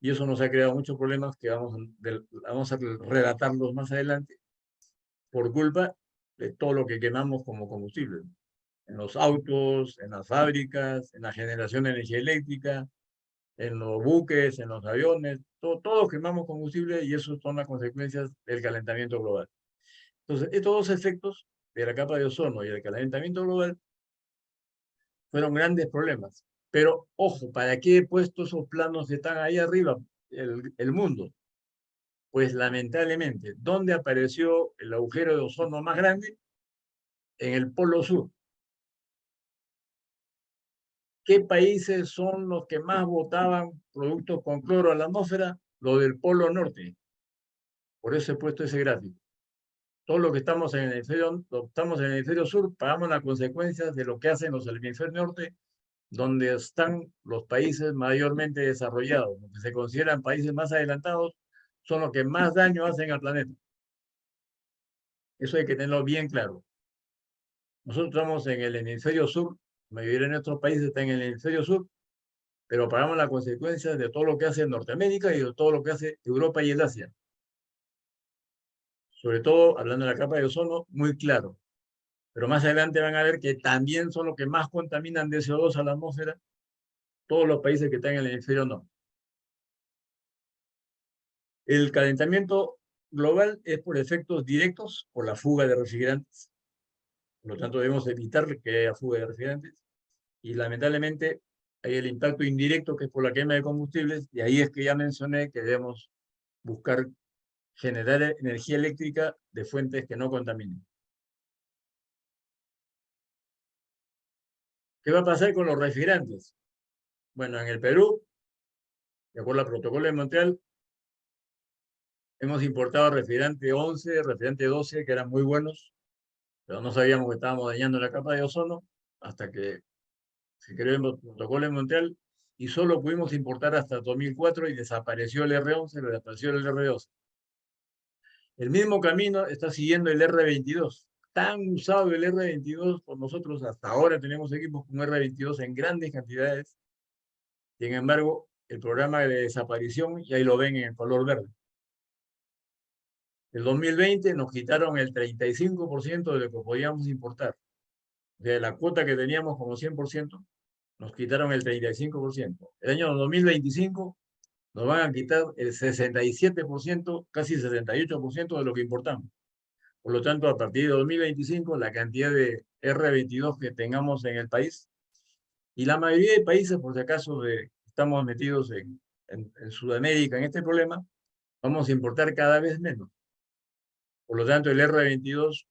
y eso nos ha creado muchos problemas que vamos a relatarlos más adelante por culpa de todo lo que quemamos como combustible. En los autos, en las fábricas, en la generación de energía eléctrica, en los buques, en los aviones, todos quemamos combustible y eso son las consecuencias del calentamiento global. Entonces, estos dos efectos de la capa de ozono y el calentamiento global fueron grandes problemas. Pero, ojo, ¿para qué he puesto esos planos que están ahí arriba, el mundo? Pues lamentablemente, ¿dónde apareció el agujero de ozono más grande? En el Polo Sur. ¿Qué países son los que más botaban productos con cloro a la atmósfera? Los del Polo Norte. Por eso he puesto ese gráfico. Todo lo que estamos en el hemisferio sur, pagamos las consecuencias de lo que hacen los del hemisferio norte, donde están los países mayormente desarrollados, los que se consideran países más adelantados, son los que más daño hacen al planeta. Eso hay que tenerlo bien claro. Nosotros estamos en el hemisferio sur, la mayoría de nuestros países están en el hemisferio sur, pero pagamos las consecuencias de todo lo que hace Norteamérica y de todo lo que hace Europa y el Asia. Sobre todo, hablando de la capa de ozono, muy claro. Pero más adelante van a ver que también son los que más contaminan de CO2 a la atmósfera, todos los países que están en el hemisferio norte. El calentamiento global es por efectos directos, por la fuga de refrigerantes. Por lo tanto, debemos evitar que haya fuga de refrigerantes. Y lamentablemente hay el impacto indirecto, que es por la quema de combustibles, y ahí es que ya mencioné que debemos buscar generar energía eléctrica de fuentes que no contaminen. ¿Qué va a pasar con los refrigerantes? Bueno, en el Perú, de acuerdo al protocolo de Montreal, hemos importado refrigerante 11, refrigerante 12, que eran muy buenos, pero no sabíamos que estábamos dañando la capa de ozono hasta que se creó el protocolo de Montreal y solo pudimos importar hasta 2004 y desapareció el R11, desapareció el R12. El mismo camino está siguiendo el R22. Tan usado el R22 por nosotros, hasta ahora tenemos equipos con R22 en grandes cantidades. Sin embargo, el programa de desaparición, y ahí lo ven en el color verde. El 2020 nos quitaron el 35% de lo que podíamos importar. De la cuota que teníamos como 100%, nos quitaron el 35%. El año 2025 nos van a quitar el 67%, casi 68% de lo que importamos. Por lo tanto, a partir de 2025, la cantidad de R22 que tengamos en el país, y la mayoría de países, por si acaso, estamos metidos en Sudamérica en este problema, vamos a importar cada vez menos. Por lo tanto, el R22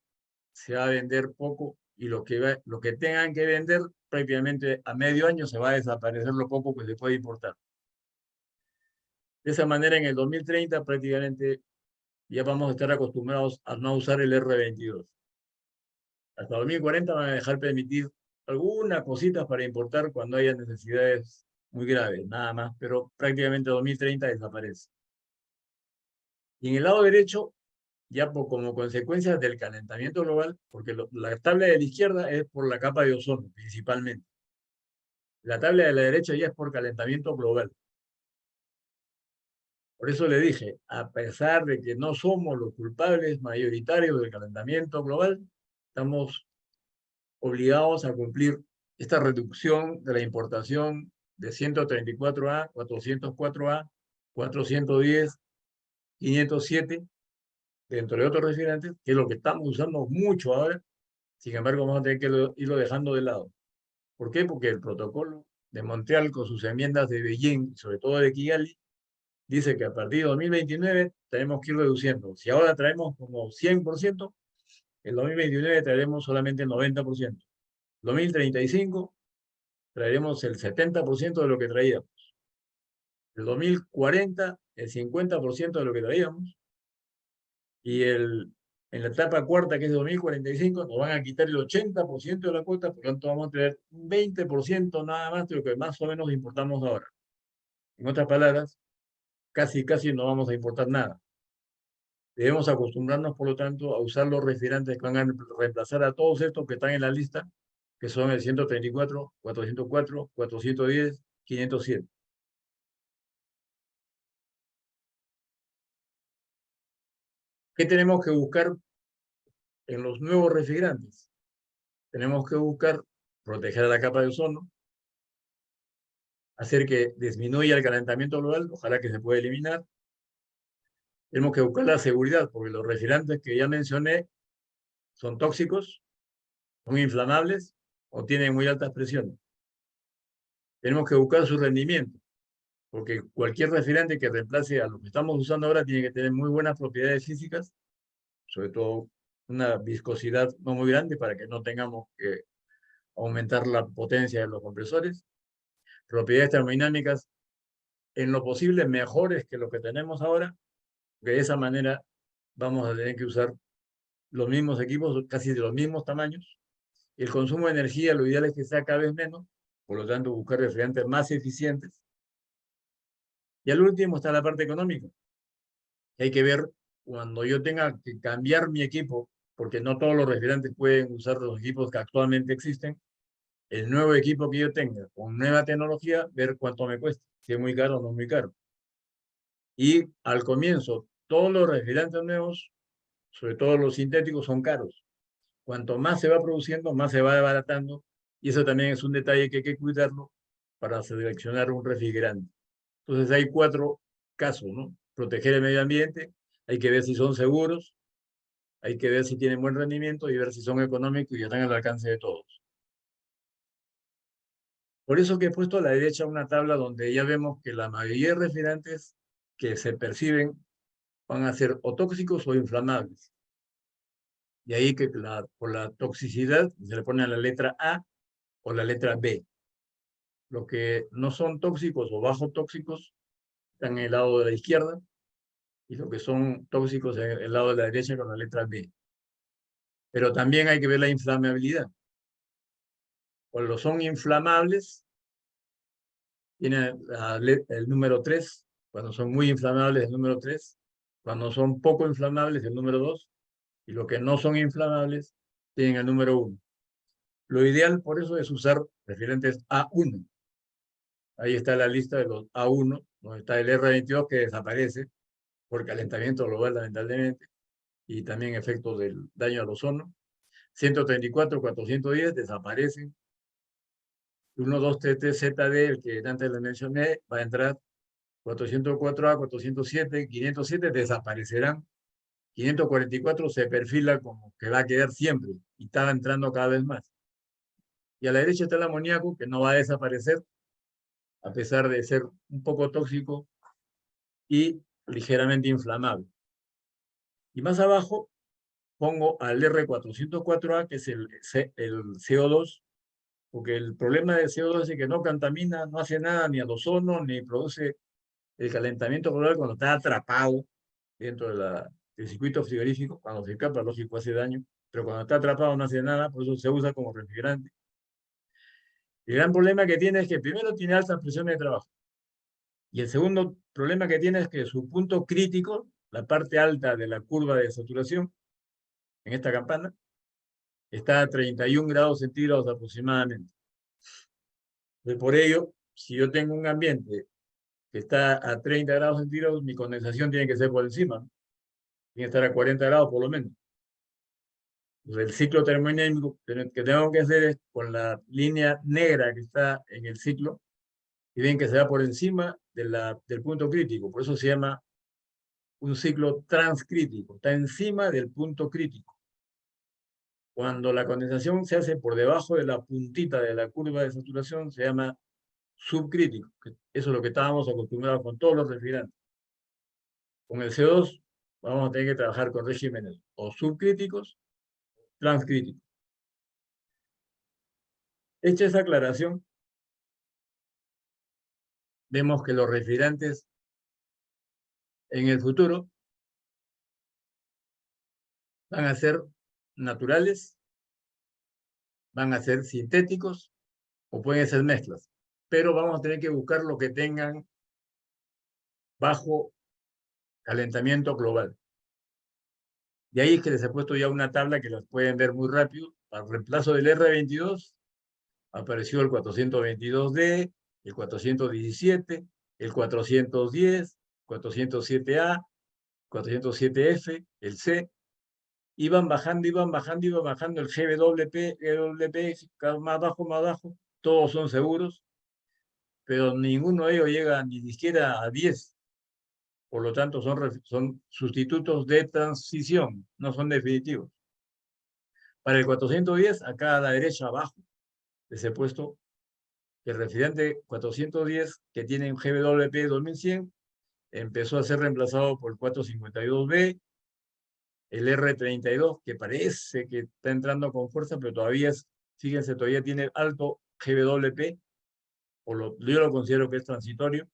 se va a vender poco y lo que tengan que vender prácticamente a medio año se va a desaparecer lo poco que se puede importar. De esa manera, en el 2030 prácticamente ya vamos a estar acostumbrados a no usar el R22. Hasta 2040 van a dejar permitir algunas cositas para importar cuando haya necesidades muy graves, nada más, pero prácticamente 2030 desaparece. Y en el lado derecho, ya como consecuencia del calentamiento global, porque la tabla de la izquierda es por la capa de ozono, principalmente. La tabla de la derecha ya es por calentamiento global. Por eso le dije, a pesar de que no somos los culpables mayoritarios del calentamiento global, estamos obligados a cumplir esta reducción de la importación de 134A, 404A, 410, 507, dentro de otros refrigerantes, que es lo que estamos usando mucho ahora. Sin embargo, vamos a tener que irlo dejando de lado. ¿Por qué? Porque el protocolo de Montreal, con sus enmiendas de Beijing, sobre todo de Kigali, dice que a partir de 2029 tenemos que ir reduciendo. Si ahora traemos como 100%, en 2029 traeremos solamente el 90%. 2035 traeremos el 70% de lo que traíamos. El 2040, el 50% de lo que traíamos. Y en la etapa cuarta, que es 2045, nos van a quitar el 80% de la cuota, por lo tanto vamos a tener un 20% nada más de lo que más o menos importamos ahora. En otras palabras, casi no vamos a importar nada. Debemos acostumbrarnos, por lo tanto, a usar los refrigerantes que van a reemplazar a todos estos que están en la lista, que son el 134, 404, 410, 507. ¿Qué tenemos que buscar en los nuevos refrigerantes? Tenemos que buscar proteger la capa de ozono, hacer que disminuya el calentamiento global, ojalá que se pueda eliminar. Tenemos que buscar la seguridad, porque los refrigerantes que ya mencioné son tóxicos, son inflamables o tienen muy altas presiones. Tenemos que buscar su rendimiento, porque cualquier refrigerante que reemplace a lo que estamos usando ahora tiene que tener muy buenas propiedades físicas, sobre todo una viscosidad no muy grande para que no tengamos que aumentar la potencia de los compresores, propiedades termodinámicas en lo posible mejores que lo que tenemos ahora, porque de esa manera vamos a tener que usar los mismos equipos, casi de los mismos tamaños. El consumo de energía, lo ideal es que sea cada vez menos, por lo tanto buscar refrigerantes más eficientes. Y al último está la parte económica. Hay que ver cuando yo tenga que cambiar mi equipo, porque no todos los refrigerantes pueden usar los equipos que actualmente existen, el nuevo equipo que yo tenga con nueva tecnología, ver cuánto me cuesta, si es muy caro o no es muy caro. Y al comienzo, todos los refrigerantes nuevos, sobre todo los sintéticos, son caros. Cuanto más se va produciendo, más se va desbaratando, y eso también es un detalle que hay que cuidarlo para seleccionar un refrigerante. Entonces hay 4 casos, ¿no? Proteger el medio ambiente, hay que ver si son seguros, hay que ver si tienen buen rendimiento y ver si son económicos y están al alcance de todos. Por eso que he puesto a la derecha una tabla donde ya vemos que la mayoría de refrigerantes que se perciben van a ser o tóxicos o inflamables. Y ahí que por la toxicidad se le pone la letra A o la letra B. Los que no son tóxicos o bajo tóxicos están en el lado de la izquierda y los que son tóxicos en el lado de la derecha con la letra B. Pero también hay que ver la inflamabilidad. Cuando son inflamables, tiene el número 3. Cuando son muy inflamables, el número 3. Cuando son poco inflamables, el número 2. Y los que no son inflamables, tienen el número 1. Lo ideal, por eso, es usar refrigerantes A1. Ahí está la lista de los A1, donde está el R22 que desaparece por calentamiento global, lamentablemente, y también efectos del daño al ozono. 134, 410 desaparecen. 123ZD, el que antes les mencioné, va a entrar. 404A, 407, 507 desaparecerán. 544 se perfila como que va a quedar siempre y está entrando cada vez más. Y a la derecha está el amoníaco, que no va a desaparecer, a pesar de ser un poco tóxico y ligeramente inflamable. Y más abajo pongo al R404A, que es el CO2, porque el problema del CO2 es que no contamina, no hace nada ni al ozono, ni produce el calentamiento global cuando está atrapado dentro del circuito frigorífico. Cuando se escapa, lógico, hace daño, pero cuando está atrapado no hace nada, por eso se usa como refrigerante. El gran problema que tiene es que primero tiene altas presiones de trabajo. Y el segundo problema que tiene es que su punto crítico, la parte alta de la curva de saturación, en esta campana, está a 31 grados centígrados aproximadamente. Por ello, si yo tengo un ambiente que está a 30 grados centígrados, mi condensación tiene que ser por encima, ¿no? Tiene que estar a 40 grados por lo menos. Entonces, el ciclo termodinámico que tengo que hacer es con la línea negra que está en el ciclo, y ven que se va por encima del punto crítico. Por eso se llama un ciclo transcrítico. Está encima del punto crítico. Cuando la condensación se hace por debajo de la puntita de la curva de saturación, se llama subcrítico. Eso es lo que estábamos acostumbrados con todos los refrigerantes. Con el CO2 vamos a tener que trabajar con regímenes o subcríticos, transcríticos. Hecha esa aclaración, vemos que los refrigerantes en el futuro van a ser naturales, van a ser sintéticos o pueden ser mezclas. Pero vamos a tener que buscar lo que tengan bajo calentamiento global. Y ahí es que les he puesto ya una tabla que las pueden ver muy rápido. Al reemplazo del R22 apareció el 422D, el 417, el 410, 407A, 407F, el C, iban bajando el GWP, cada vez más bajo, todos son seguros, pero ninguno de ellos llega ni siquiera a 10. Por lo tanto, son sustitutos de transición, no son definitivos. Para el 410, acá a la derecha abajo, les he puesto que el refrigerante 410, que tiene un GWP 2100, empezó a ser reemplazado por el 452B, el R32, que parece que está entrando con fuerza, pero todavía fíjense, todavía tiene alto GWP, yo lo considero que es transitorio.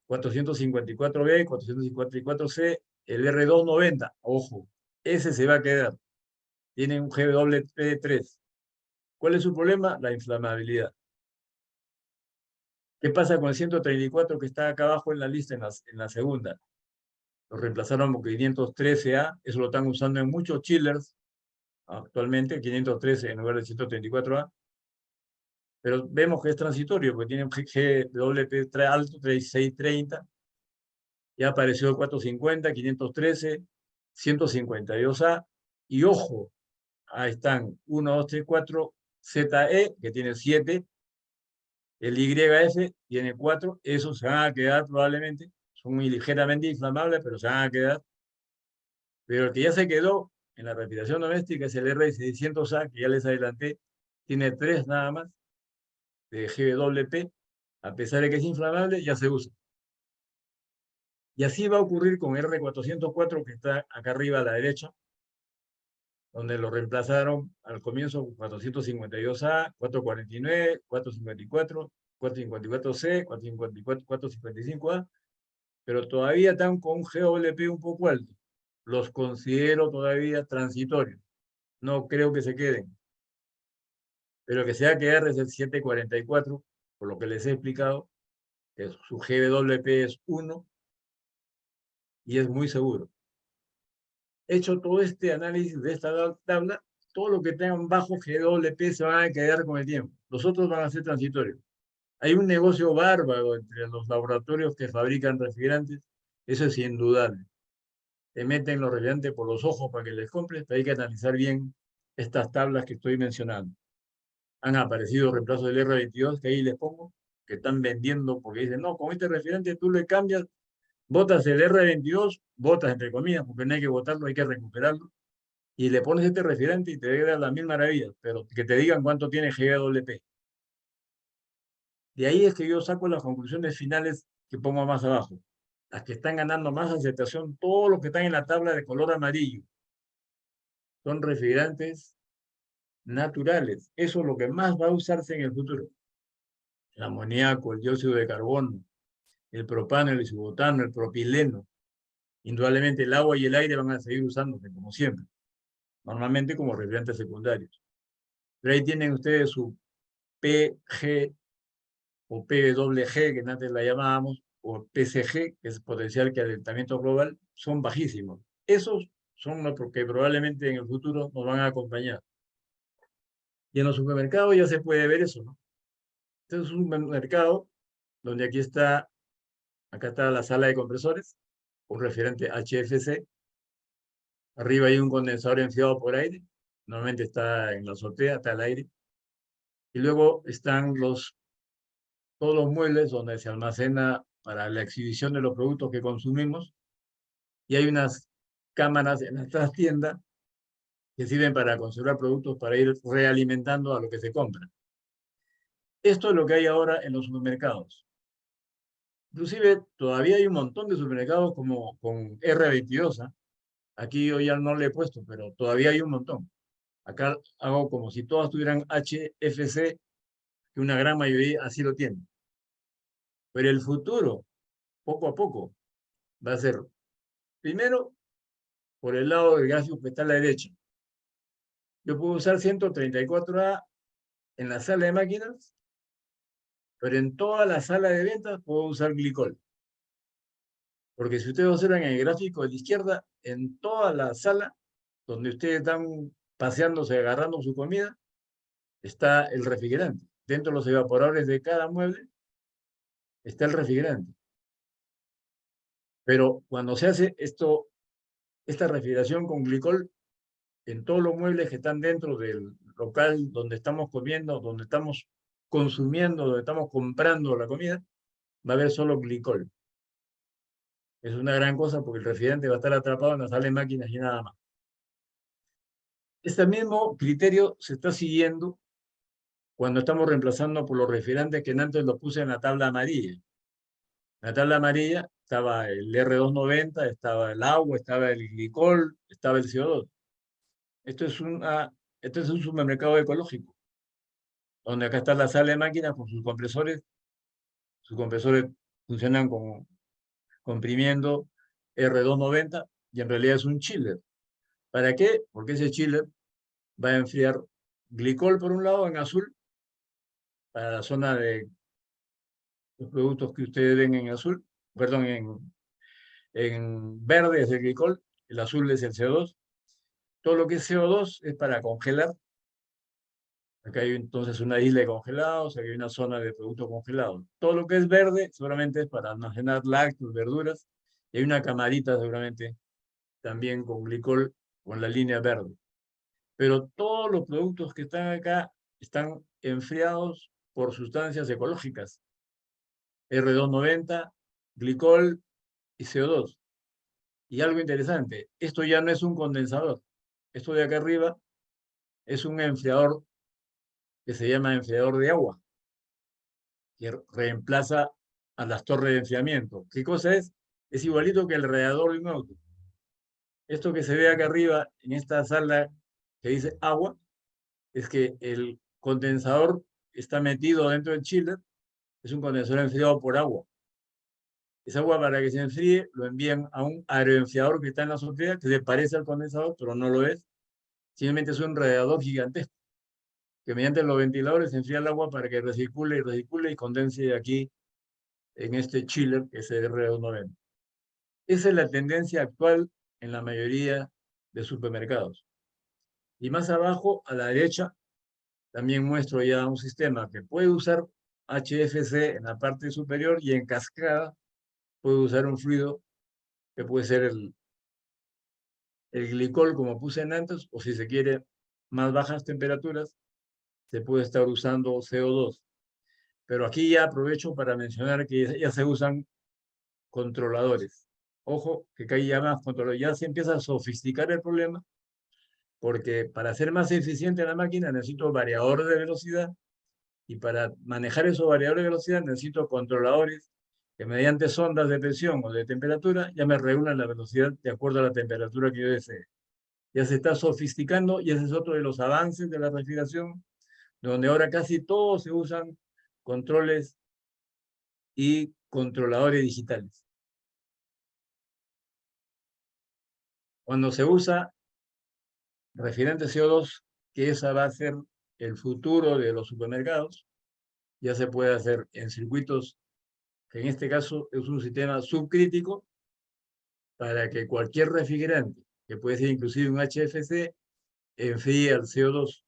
454B, 454C, el R290, ojo, ese se va a quedar. Tiene un GWP3. ¿Cuál es su problema? La inflamabilidad. ¿Qué pasa con el 134 que está acá abajo en la lista, en la segunda? Lo reemplazaron por 513A, eso lo están usando en muchos chillers actualmente, 513 en lugar de 134A. Pero vemos que es transitorio, porque tiene un GWP alto, 3630. Ya apareció el 450, 513, 152A. Y ojo, ahí están 1, 2, 3, 4, ZE, que tiene 7. El YF tiene 4. Esos se van a quedar probablemente. Son muy ligeramente inflamables, pero se van a quedar. Pero el que ya se quedó en la respiración doméstica es el R600A, que ya les adelanté. Tiene 3 nada más de GWP. A pesar de que es inflamable, ya se usa. Y así va a ocurrir con R404, que está acá arriba a la derecha, donde lo reemplazaron al comienzo 452A, 449, 454, 454C, 454, 455A, pero todavía están con un GWP un poco alto. Los considero todavía transitorios. No creo que se queden. Pero el que se va a quedar es el 744, por lo que les he explicado, que su GWP es 1 y es muy seguro. Hecho todo este análisis de esta tabla, todo lo que tengan bajo GWP se van a quedar con el tiempo. Los otros van a ser transitorios. Hay un negocio bárbaro entre los laboratorios que fabrican refrigerantes, eso es indudable. Te meten los refrigerantes por los ojos para que les compres, pero hay que analizar bien estas tablas que estoy mencionando. Han aparecido reemplazos del R22, que ahí les pongo, que están vendiendo porque dicen, no, con este refrigerante tú le cambias, botas el R22, botas entre comillas, porque no hay que botarlo, hay que recuperarlo, y le pones este refrigerante y te debe dar las mil maravillas, pero que te digan cuánto tiene GWP. De ahí es que yo saco las conclusiones finales que pongo más abajo. Las que están ganando más aceptación, todos los que están en la tabla de color amarillo, son refrigerantes naturales. Eso es lo que más va a usarse en el futuro. El amoníaco, el dióxido de carbono, el propano, el isobutano, el propileno. Indudablemente el agua y el aire van a seguir usándose como siempre, normalmente como refrigerantes secundarios. Pero ahí tienen ustedes su PG o PWG, que antes la llamábamos, o PCG, que es potencial calentamiento global, son bajísimos. Esos son los que probablemente en el futuro nos van a acompañar. Y en los supermercados ya se puede ver eso, ¿no? Este es un mercado donde acá está la sala de compresores, un referente HFC. Arriba hay un condensador enfriado por aire, normalmente está en la azotea, está al aire. Y luego están todos los muebles donde se almacena para la exhibición de los productos que consumimos. Y hay unas cámaras en la trastienda que sirven para conservar productos para ir realimentando a lo que se compra. Esto es lo que hay ahora en los supermercados. Inclusive todavía hay un montón de supermercados como con R22. Aquí yo ya no le he puesto, pero todavía hay un montón. Acá hago como si todas tuvieran HFC, que una gran mayoría así lo tienen. Pero el futuro, poco a poco, va a ser, primero, por el lado del gráfico que está a la derecha. Yo puedo usar 134A en la sala de máquinas, pero en toda la sala de ventas puedo usar glicol. Porque si ustedes observan en el gráfico de la izquierda, en toda la sala donde ustedes están paseándose, agarrando su comida, está el refrigerante. Dentro de los evaporadores de cada mueble está el refrigerante. Pero cuando se hace esta refrigeración con glicol, en todos los muebles que están dentro del local donde estamos comiendo, donde estamos consumiendo, donde estamos comprando la comida, va a haber solo glicol. Es una gran cosa porque el refrigerante va a estar atrapado en la sala de máquinas y nada más. Este mismo criterio se está siguiendo cuando estamos reemplazando por los refrigerantes que antes los puse en la tabla amarilla. En la tabla amarilla estaba el R290, estaba el agua, estaba el glicol, estaba el CO2. Esto es un supermercado ecológico, donde acá está la sala de máquinas con sus compresores. Sus compresores funcionan comprimiendo R290 y en realidad es un chiller. ¿Para qué? Porque ese chiller va a enfriar glicol por un lado en azul, para la zona de los productos que ustedes ven en azul, perdón, en verde es el glicol, el azul es el CO2. Todo lo que es CO2 es para congelar. Acá hay entonces una isla de congelados, aquí hay una zona de productos congelados. Todo lo que es verde seguramente es para almacenar lácteos, verduras, y hay una camarita seguramente también con glicol con la línea verde. Pero todos los productos que están acá están enfriados por sustancias ecológicas. R290, glicol y CO2. Y algo interesante, esto ya no es un condensador. Esto de acá arriba es un enfriador que se llama enfriador de agua, que reemplaza a las torres de enfriamiento. ¿Qué cosa es? Es igualito que el radiador de un auto. Esto que se ve acá arriba en esta sala que dice agua, es que el condensador está metido dentro del chiller, es un condensador enfriado por agua. Esa agua, para que se enfríe, lo envían a un aeroenfriador que está en la azotea, que se parece al condensador, pero no lo es. Simplemente es un radiador gigantesco, que mediante los ventiladores enfría el agua para que recircule y recircule y condense aquí en este chiller, que es el R290. Esa es la tendencia actual en la mayoría de supermercados. Y más abajo, a la derecha, también muestro ya un sistema que puede usar HFC en la parte superior y en cascada puede usar un fluido que puede ser el glicol, como puse en antes, o si se quiere más bajas temperaturas, se puede estar usando CO2. Pero aquí ya aprovecho para mencionar que ya se usan controladores. Ojo, que acá ya más controladores. Ya se empieza a sofisticar el problema, porque para hacer más eficiente la máquina necesito variadores de velocidad, y para manejar esos variadores de velocidad necesito controladores que mediante sondas de presión o de temperatura ya me regulan la velocidad de acuerdo a la temperatura que yo desee. Ya se está sofisticando y ese es otro de los avances de la refrigeración, donde ahora casi todos se usan controles y controladores digitales. Cuando se usa refrigerante CO2, que esa va a ser el futuro de los supermercados, ya se puede hacer en circuitos, que en este caso es un sistema subcrítico, para que cualquier refrigerante, que puede ser inclusive un HFC, enfríe el CO2,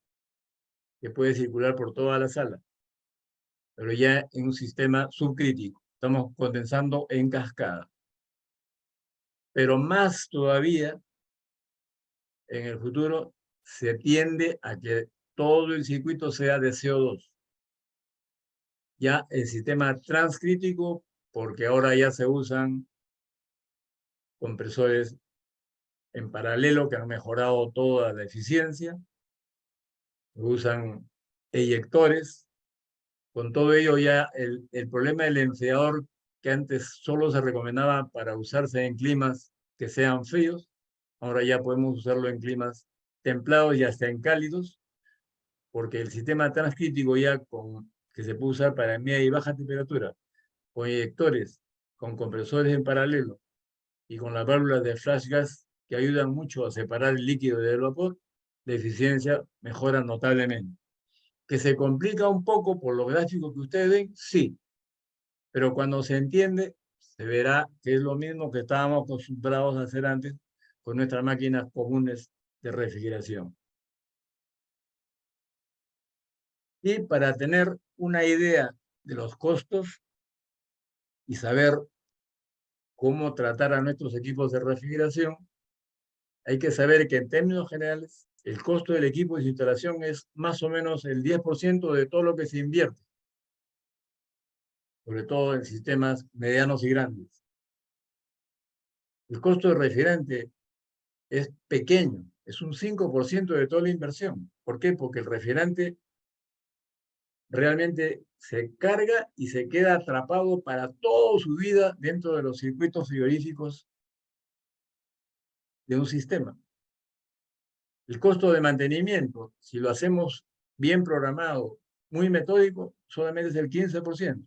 que puede circular por toda la sala, pero ya en un sistema subcrítico. Estamos condensando en cascada. Pero más todavía, en el futuro, se tiende a que todo el circuito sea de CO2. Ya el sistema transcrítico, porque ahora ya se usan compresores en paralelo que han mejorado toda la eficiencia, se usan eyectores. Con todo ello ya el problema del enfriador, que antes solo se recomendaba para usarse en climas que sean fríos, ahora ya podemos usarlo en climas templados y hasta en cálidos, porque el sistema transcrítico ya que se puede usar para media y baja temperatura, con eyectores, con compresores en paralelo y con las válvulas de flash gas que ayudan mucho a separar el líquido del vapor, la eficiencia mejora notablemente. ¿Que se complica un poco por los gráficos que ustedes ven? Sí, pero cuando se entiende, se verá que es lo mismo que estábamos acostumbrados a hacer antes con nuestras máquinas comunes de refrigeración. Y para tener una idea de los costos y saber cómo tratar a nuestros equipos de refrigeración, hay que saber que en términos generales, el costo del equipo de su instalación es más o menos el 10% de todo lo que se invierte, sobre todo en sistemas medianos y grandes. El costo del refrigerante es pequeño, es un 5% de toda la inversión. ¿Por qué? Porque el refrigerante realmente se carga y se queda atrapado para toda su vida dentro de los circuitos frigoríficos de un sistema. El costo de mantenimiento, si lo hacemos bien programado, muy metódico, solamente es el 15%.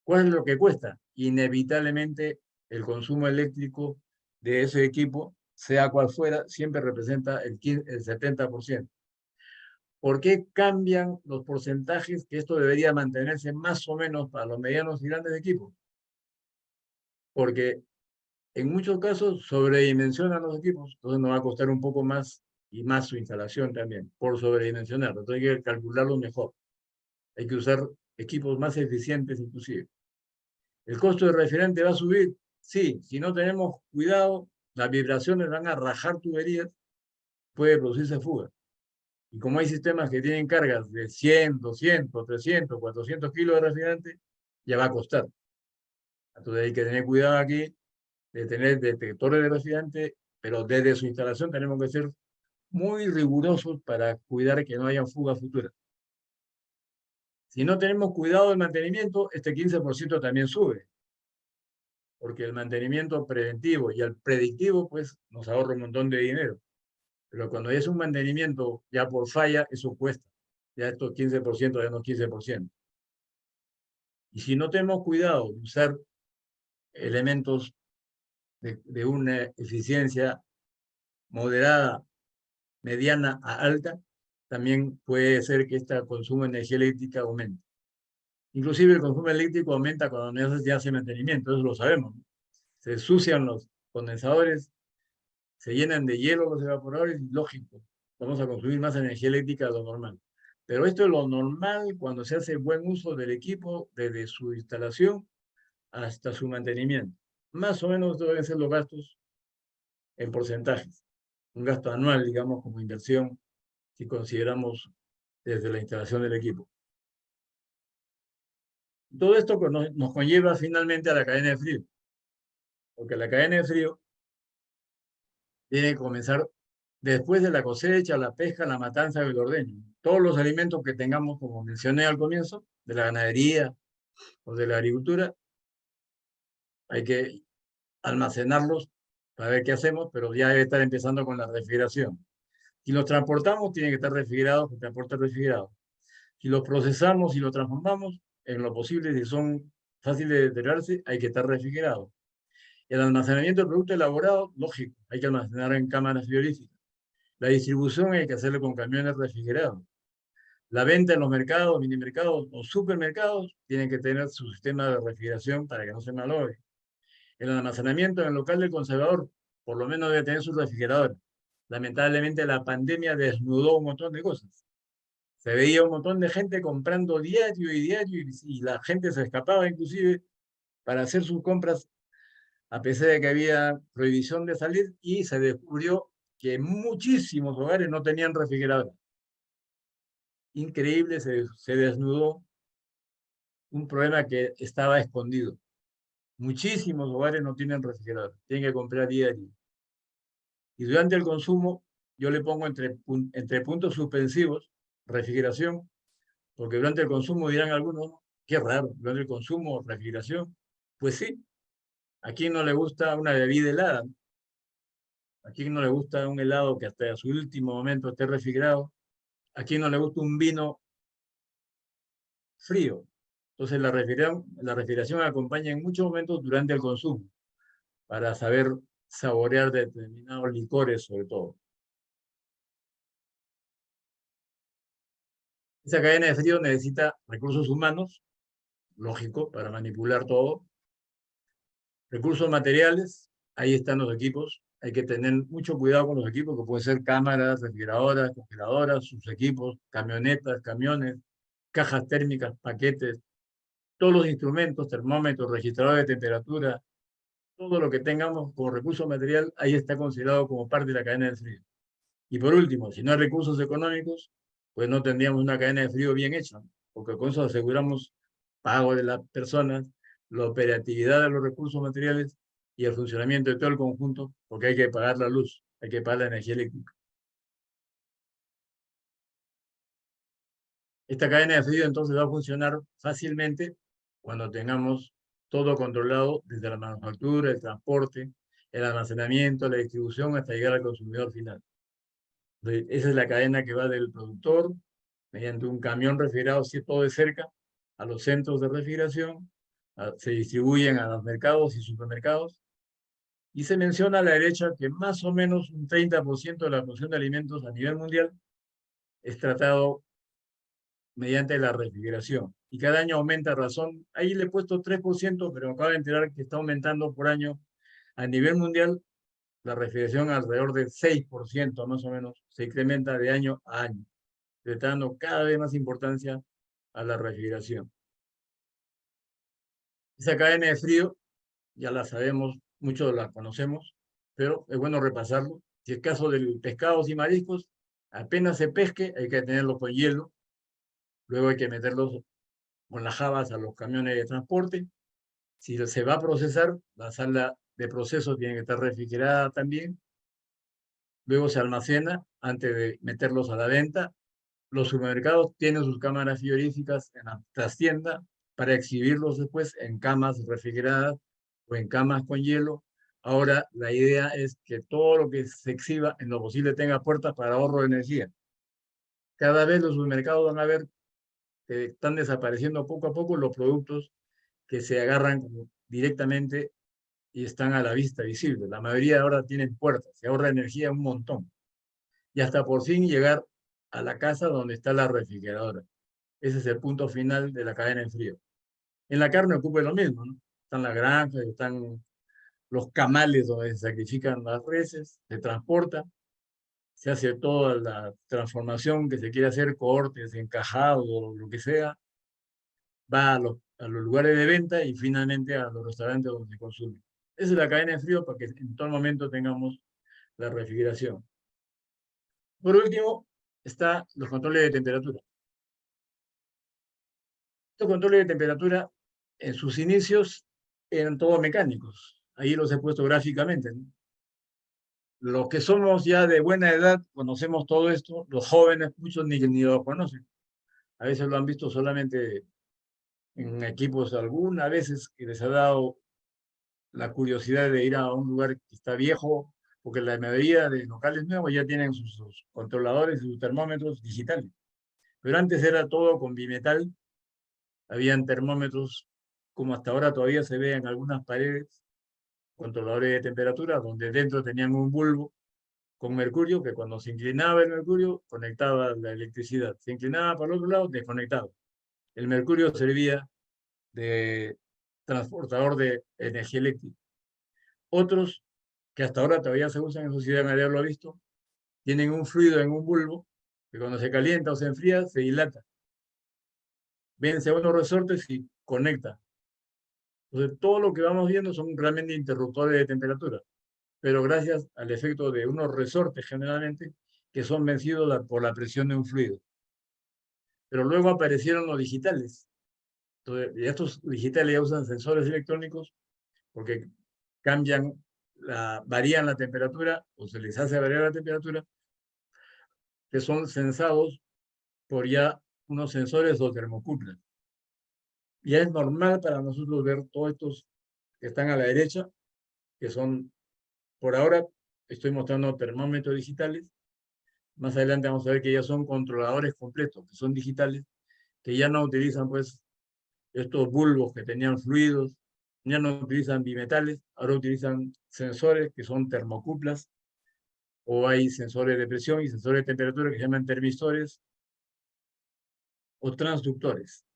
¿Cuál es lo que cuesta? Inevitablemente el consumo eléctrico de ese equipo, sea cual fuera, siempre representa el 70%. ¿Por qué cambian los porcentajes? Que esto debería mantenerse más o menos para los medianos y grandes equipos. Porque en muchos casos sobredimensionan los equipos, entonces nos va a costar un poco más y más su instalación también, por sobredimensionarlo. Entonces hay que calcularlo mejor. Hay que usar equipos más eficientes inclusive. ¿El costo del refrigerante va a subir? Sí, si no tenemos cuidado, las vibraciones van a rajar tuberías, puede producirse fuga. Y como hay sistemas que tienen cargas de 100, 200, 300, 400 kilos de refrigerante, ya va a costar. Entonces hay que tener cuidado aquí de tener detectores de refrigerante, pero desde su instalación tenemos que ser muy rigurosos para cuidar que no haya fugas futuras. Si no tenemos cuidado del mantenimiento, este 15% también sube, porque el mantenimiento preventivo y el predictivo, pues, nos ahorra un montón de dinero. Pero cuando es un mantenimiento ya por falla, eso cuesta. Ya estos 15%, ya no 15%. Y si no tenemos cuidado de usar elementos de una eficiencia moderada, mediana a alta, también puede ser que este consumo de energía eléctrica aumente. Inclusive el consumo eléctrico aumenta cuando no se hace mantenimiento, eso lo sabemos, ¿no? Se ensucian los condensadores, se llenan de hielo los evaporadores, y lógico, vamos a consumir más energía eléctrica de lo normal. Pero esto es lo normal cuando se hace buen uso del equipo desde su instalación hasta su mantenimiento. Más o menos deben ser los gastos en porcentajes. Un gasto anual, digamos, como inversión, si consideramos desde la instalación del equipo. Todo esto nos conlleva finalmente a la cadena de frío, porque la cadena de frío tiene que comenzar después de la cosecha, la pesca, la matanza y el ordeño. Todos los alimentos que tengamos, como mencioné al comienzo, de la ganadería o de la agricultura, hay que almacenarlos para ver qué hacemos, pero ya debe estar empezando con la refrigeración. Si los transportamos, tienen que estar refrigerados, con transporte refrigerado. Si los procesamos y los transformamos, en lo posible, si son fáciles de deteriorarse, hay que estar refrigerados. El almacenamiento del producto elaborado, lógico, hay que almacenar en cámaras frigoríficas. La distribución hay que hacerlo con camiones refrigerados. La venta en los mercados, minimercados o supermercados tienen que tener su sistema de refrigeración para que no se malogre. El almacenamiento en el local del conservador, por lo menos debe tener su refrigerador. Lamentablemente la pandemia desnudó un montón de cosas. Se veía un montón de gente comprando diario y diario y la gente se escapaba inclusive para hacer sus compras a pesar de que había prohibición de salir y se descubrió que muchísimos hogares no tenían refrigerador. Increíble, se desnudó un problema que estaba escondido. Muchísimos hogares no tienen refrigerador, tienen que comprar diario. Y durante el consumo, yo le pongo entre puntos suspensivos, refrigeración, porque durante el consumo dirán algunos, qué raro, durante el consumo, refrigeración. Pues sí, ¿a quién no le gusta una bebida helada? ¿A quién no le gusta un helado que hasta su último momento esté refrigerado? ¿A quién no le gusta un vino frío? Entonces la refrigeración acompaña en muchos momentos durante el consumo, para saber saborear determinados licores sobre todo. Esa cadena de frío necesita recursos humanos, lógico, para manipular todo. Recursos materiales, ahí están los equipos. Hay que tener mucho cuidado con los equipos, que pueden ser cámaras, refrigeradoras, congeladoras, sus equipos, camionetas, camiones, cajas térmicas, paquetes, todos los instrumentos, termómetros, registradores de temperatura, todo lo que tengamos como recurso material, ahí está considerado como parte de la cadena de frío. Y por último, si no hay recursos económicos, pues no tendríamos una cadena de frío bien hecha, ¿no? Porque con eso aseguramos pago de las personas, la operatividad de los recursos materiales y el funcionamiento de todo el conjunto, porque hay que pagar la luz, hay que pagar la energía eléctrica. Esta cadena de frío entonces va a funcionar fácilmente cuando tengamos todo controlado desde la manufactura, el transporte, el almacenamiento, la distribución hasta llegar al consumidor final. Entonces, esa es la cadena que va del productor mediante un camión refrigerado, si todo de cerca, a los centros de refrigeración, se distribuyen a los mercados y supermercados. Y se menciona a la derecha que más o menos un 30% de la producción de alimentos a nivel mundial es tratado mediante la refrigeración. Y cada año aumenta razón. Ahí le he puesto 3%, pero me acabo de enterar que está aumentando por año a nivel mundial la refrigeración alrededor del 6% más o menos. Se incrementa de año a año. Le está dando cada vez más importancia a la refrigeración. Esa cadena de frío ya la sabemos, muchos la conocemos, pero es bueno repasarlo. Si es caso del pescados y mariscos, apenas se pesque, hay que tenerlos con hielo. Luego hay que meterlos con las jabas a los camiones de transporte. Si se va a procesar, la sala de proceso tiene que estar refrigerada también. Luego se almacena antes de meterlos a la venta. Los supermercados tienen sus cámaras frigoríficas en la trastienda para exhibirlos después en camas refrigeradas o en camas con hielo. Ahora la idea es que todo lo que se exhiba en lo posible tenga puertas para ahorro de energía. Cada vez los supermercados van a ver que están desapareciendo poco a poco los productos que se agarran directamente y están a la vista visible. La mayoría ahora tienen puertas, se ahorra energía un montón. Y hasta por fin llegar a la casa donde está la refrigeradora. Ese es el punto final de la cadena de frío. En la carne ocurre lo mismo, ¿no? Están las granjas, están los camales donde se sacrifican las reses, se transporta, se hace toda la transformación que se quiere hacer, cortes, encajados, lo que sea, va a los lugares de venta y finalmente a los restaurantes donde se consume. Esa es la cadena de frío para que en todo momento tengamos la refrigeración. Por último, están los controles de temperatura. Estos controles de temperatura, en sus inicios, eran todos mecánicos. Ahí los he puesto gráficamente, ¿no? Los que somos ya de buena edad conocemos todo esto, los jóvenes muchos ni lo conocen. A veces lo han visto solamente en equipos algunas veces que les ha dado la curiosidad de ir a un lugar que está viejo, porque la mayoría de locales nuevos ya tienen sus controladores y sus termómetros digitales. Pero antes era todo con bimetal, habían termómetros, como hasta ahora todavía se ve en algunas paredes, controladores de temperatura, donde dentro tenían un bulbo con mercurio, que cuando se inclinaba el mercurio, conectaba la electricidad. Se inclinaba para el otro lado, desconectaba. El mercurio servía de transportador de energía eléctrica. Otros, que hasta ahora todavía se usan en sociedad, nadie lo ha visto, tienen un fluido en un bulbo que cuando se calienta o se enfría, se dilata. Vence a unos resortes y conecta. Entonces, todo lo que vamos viendo son realmente interruptores de temperatura, pero gracias al efecto de unos resortes generalmente que son vencidos por la presión de un fluido. Pero luego aparecieron los digitales. Entonces, y estos digitales ya usan sensores electrónicos porque varían la temperatura o se les hace variar la temperatura, que son sensados por ya unos sensores o termocuplas. Ya es normal para nosotros ver todos estos que están a la derecha, que son, por ahora, estoy mostrando termómetros digitales. Más adelante vamos a ver que ya son controladores completos, que son digitales, que ya no utilizan pues estos bulbos que tenían fluidos, ya no utilizan bimetales, ahora utilizan sensores que son termocuplas, o hay sensores de presión y sensores de temperatura que se llaman termistores o transductores.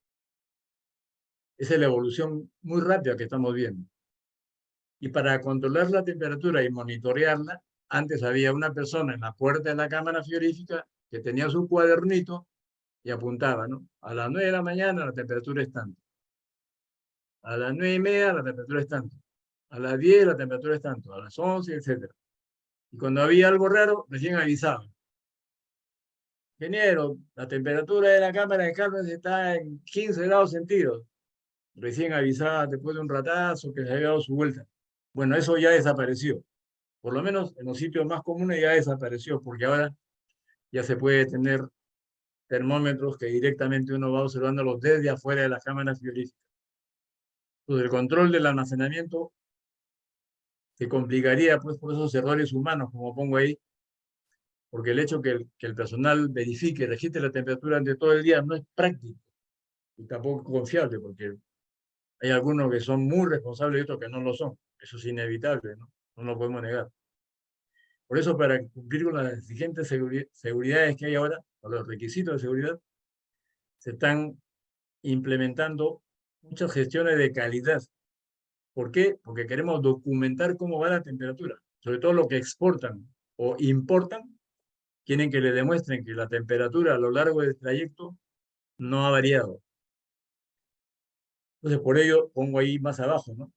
Esa es la evolución muy rápida que estamos viendo. Y para controlar la temperatura y monitorearla, antes había una persona en la puerta de la cámara frigorífica que tenía su cuadernito y apuntaba, ¿no? A las 9 de la mañana la temperatura es tanto. A las 9:30 la temperatura es tanto. A las 10 la temperatura es tanto, a las 11, etc. Y cuando había algo raro, recién avisaban. Ingeniero, la temperatura de la cámara de Carlos está en 15 grados centígrados. Recién avisaba después de un ratazo que se había dado su vuelta. Bueno, eso ya desapareció. Por lo menos en los sitios más comunes ya desapareció, porque ahora ya se puede tener termómetros que directamente uno va observándolos desde afuera de las cámaras frigoríficas. Entonces, el control del almacenamiento se complicaría pues por esos errores humanos, como pongo ahí, porque el hecho que el personal verifique y registre la temperatura durante todo el día no es práctico y tampoco confiable, porque hay algunos que son muy responsables y otros que no lo son. Eso es inevitable, ¿no? No lo podemos negar. Por eso, para cumplir con las exigentes seguridades que hay ahora, o los requisitos de seguridad, se están implementando muchas gestiones de calidad. ¿Por qué? Porque queremos documentar cómo va la temperatura. Sobre todo lo que exportan o importan, tienen que le demuestren que la temperatura a lo largo del trayecto no ha variado. Entonces, por ello, pongo ahí más abajo, ¿no?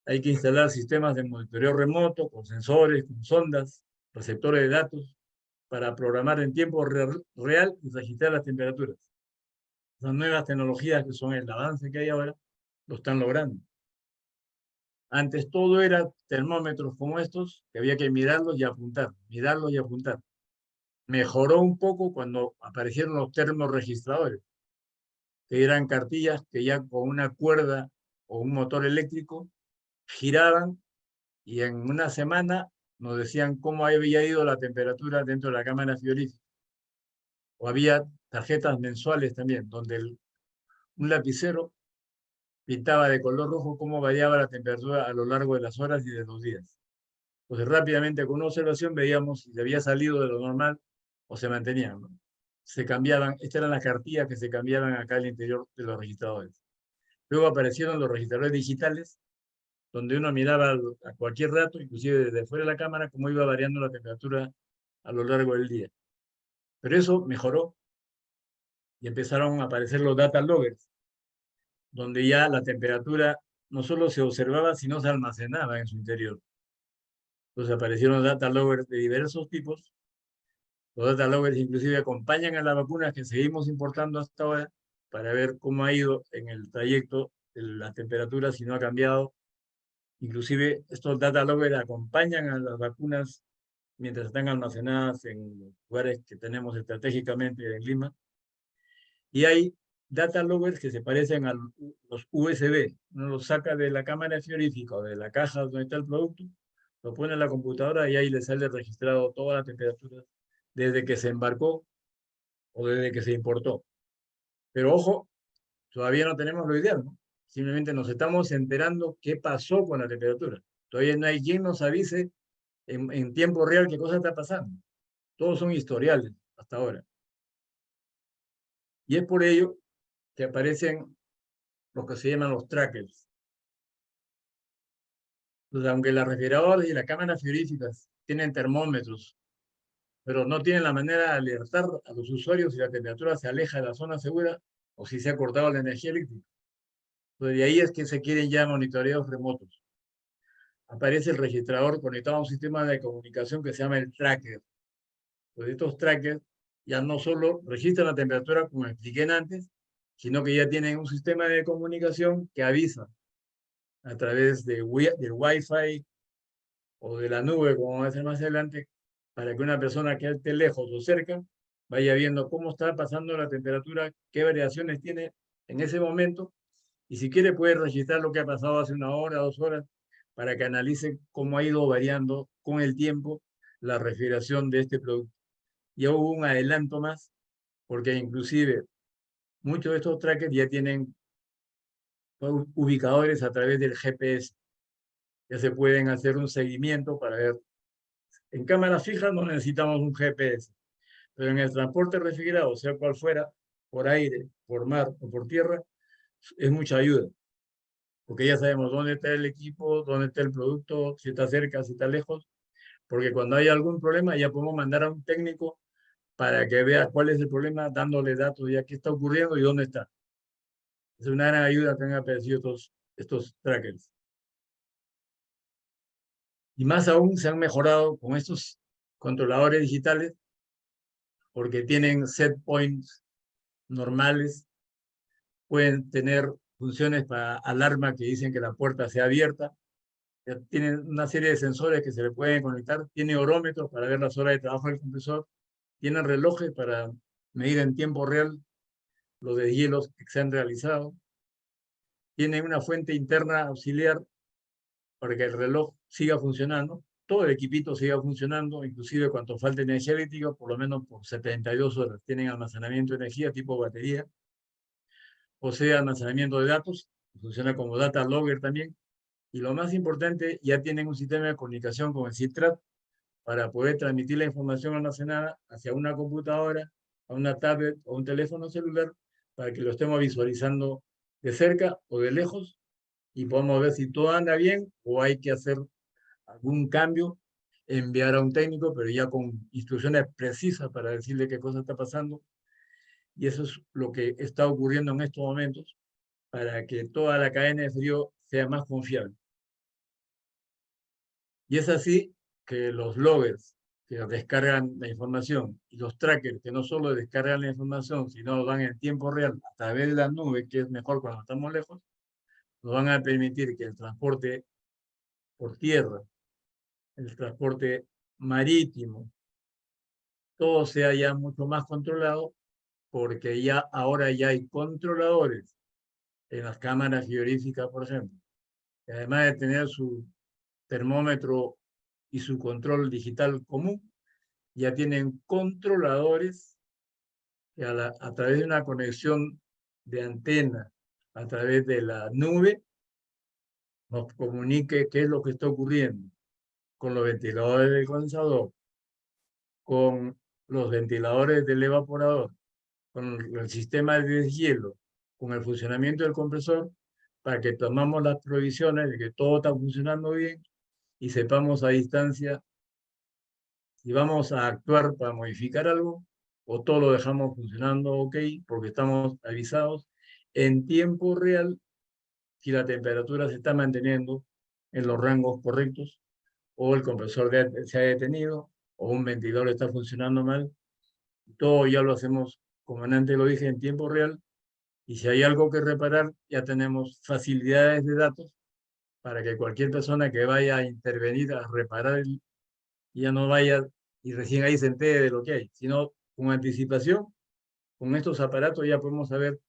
Hay que instalar sistemas de monitoreo remoto, con sensores, con sondas, receptores de datos, para programar en tiempo real y registrar las temperaturas. Las nuevas tecnologías, que son el avance que hay ahora, lo están logrando. Antes todo era termómetros como estos, que había que mirarlos y apuntar, mirarlos y apuntar. Mejoró un poco cuando aparecieron los termorregistradores, que eran cartillas que ya con una cuerda o un motor eléctrico giraban y en una semana nos decían cómo había ido la temperatura dentro de la cámara frigorífica. O había tarjetas mensuales también, donde un lapicero pintaba de color rojo cómo variaba la temperatura a lo largo de las horas y de los días. Entonces rápidamente con una observación veíamos si se había salido de lo normal o se mantenían, ¿no? Se cambiaban, estas eran las cartillas que se cambiaban acá al interior de los registradores. Luego aparecieron los registradores digitales, donde uno miraba a cualquier rato, inclusive desde fuera de la cámara, cómo iba variando la temperatura a lo largo del día. Pero eso mejoró y empezaron a aparecer los data loggers, donde ya la temperatura no solo se observaba, sino se almacenaba en su interior. Entonces aparecieron data loggers de diversos tipos. Los data loggers inclusive acompañan a las vacunas que seguimos importando hasta ahora para ver cómo ha ido en el trayecto la temperatura, si no ha cambiado. Inclusive estos data loggers acompañan a las vacunas mientras están almacenadas en lugares que tenemos estratégicamente en Lima. Y hay data loggers que se parecen a los USB. Uno los saca de la cámara frigorífica o de la caja donde está el producto, lo pone en la computadora y ahí le sale registrado toda la temperatura desde que se embarcó o desde que se importó. Pero ojo, todavía no tenemos lo ideal, ¿no? Simplemente nos estamos enterando qué pasó con la temperatura. Todavía no hay quien nos avise en tiempo real qué cosa está pasando. Todos son historiales hasta ahora. Y es por ello que aparecen los que se llaman los trackers. Entonces, aunque las refrigeradoras y las cámaras frigoríficas tienen termómetros, pero no tienen la manera de alertar a los usuarios si la temperatura se aleja de la zona segura o si se ha cortado la energía eléctrica. Entonces, de ahí es que se quieren ya monitoreos remotos. Aparece el registrador conectado a un sistema de comunicación que se llama el tracker. Pues estos trackers ya no solo registran la temperatura, como expliqué antes, sino que ya tienen un sistema de comunicación que avisa a través del Wi-Fi o de la nube, como va a ser más adelante, para que una persona que esté lejos o cerca vaya viendo cómo está pasando la temperatura, qué variaciones tiene en ese momento, y si quiere puede registrar lo que ha pasado hace una hora, 2 horas, para que analice cómo ha ido variando con el tiempo la refrigeración de este producto. Ya hubo un adelanto más, porque inclusive muchos de estos trackers ya tienen ubicadores a través del GPS. Ya se pueden hacer un seguimiento para ver. En cámaras fijas no necesitamos un GPS, pero en el transporte refrigerado, sea cual fuera, por aire, por mar o por tierra, es mucha ayuda, porque ya sabemos dónde está el equipo, dónde está el producto, si está cerca, si está lejos, porque cuando hay algún problema ya podemos mandar a un técnico para que vea cuál es el problema, dándole datos ya qué está ocurriendo y dónde está. Es una gran ayuda que han aparecido estos trackers. Y más aún se han mejorado con estos controladores digitales porque tienen set points normales, pueden tener funciones para alarma que dicen que la puerta sea abierta, tienen una serie de sensores que se le pueden conectar, tiene orómetros para ver las horas de trabajo del compresor, tienen relojes para medir en tiempo real los deshielos que se han realizado, tiene una fuente interna auxiliar para que el reloj siga funcionando, todo el equipito siga funcionando, inclusive cuando falte energía eléctrica, por lo menos por 72 horas tienen almacenamiento de energía tipo batería, posee almacenamiento de datos, funciona como data logger también, y lo más importante, ya tienen un sistema de comunicación con el CITRAT para poder transmitir la información almacenada hacia una computadora, a una tablet o un teléfono celular, para que lo estemos visualizando de cerca o de lejos y podamos ver si todo anda bien o hay que hacer algún cambio, enviar a un técnico, pero ya con instrucciones precisas para decirle qué cosa está pasando. Y eso es lo que está ocurriendo en estos momentos para que toda la cadena de frío sea más confiable. Y es así que los loggers que descargan la información y los trackers que no solo descargan la información, sino van en tiempo real a través de la nube, que es mejor cuando estamos lejos, nos van a permitir que el transporte por tierra, el transporte marítimo, todo sea ya mucho más controlado, porque ya ahora ya hay controladores en las cámaras frigoríficas, por ejemplo, que además de tener su termómetro y su control digital común, ya tienen controladores que a través de una conexión de antena, a través de la nube, nos comunique qué es lo que está ocurriendo con los ventiladores del condensador, con los ventiladores del evaporador, con el sistema de deshielo, con el funcionamiento del compresor, para que tomamos las provisiones de que todo está funcionando bien y sepamos a distancia si vamos a actuar para modificar algo o todo lo dejamos funcionando ok, porque estamos avisados en tiempo real si la temperatura se está manteniendo en los rangos correctos o el compresor se ha detenido o un ventilador está funcionando mal. Todo ya lo hacemos, como antes lo dije, en tiempo real. Y si hay algo que reparar, ya tenemos facilidades de datos para que cualquier persona que vaya a intervenir a reparar ya no vaya y recién ahí se entere de lo que hay, sino con anticipación, con estos aparatos ya podemos saber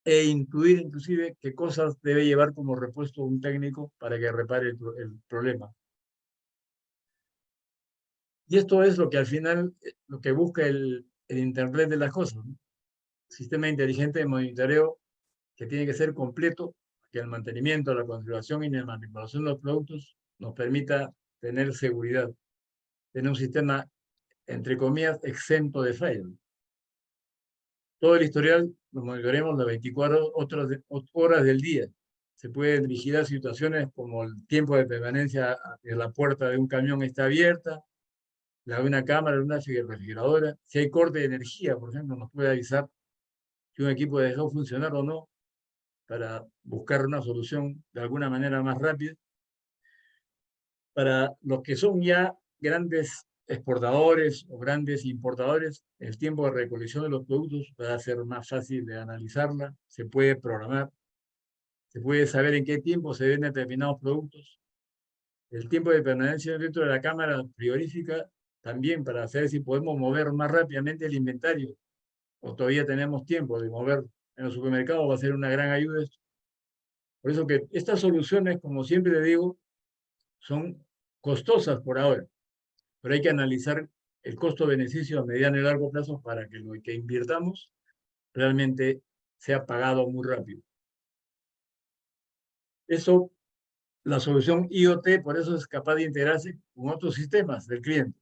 e intuir inclusive qué cosas debe llevar como repuesto un técnico para que repare el problema. Y esto es lo que al final, lo que busca el Internet de las cosas, ¿no? Sistema inteligente de monitoreo que tiene que ser completo, que el mantenimiento, la configuración y la manipulación de los productos nos permita tener seguridad, tener un sistema, entre comillas, exento de fallos. Todo el historial lo monitoreamos las 24 horas del día. Se pueden vigilar situaciones como el tiempo de permanencia de la puerta de un camión está abierta, la de una cámara, de una refrigeradora. Si hay corte de energía, por ejemplo, nos puede avisar si un equipo dejó funcionar o no para buscar una solución de alguna manera más rápida. Para los que son ya grandes exportadores o grandes importadores, el tiempo de recolección de los productos va a ser más fácil de analizarla, se puede programar, se puede saber en qué tiempo se venden determinados productos. El tiempo de permanencia dentro de la cámara frigorífica también para saber si podemos mover más rápidamente el inventario o todavía tenemos tiempo de mover en los supermercados, va a ser una gran ayuda esto. Por eso que estas soluciones, como siempre le digo, son costosas por ahora, pero hay que analizar el costo-beneficio a mediano y largo plazo para que lo que invirtamos realmente sea pagado muy rápido. Eso, la solución IoT, por eso es capaz de integrarse con otros sistemas del cliente,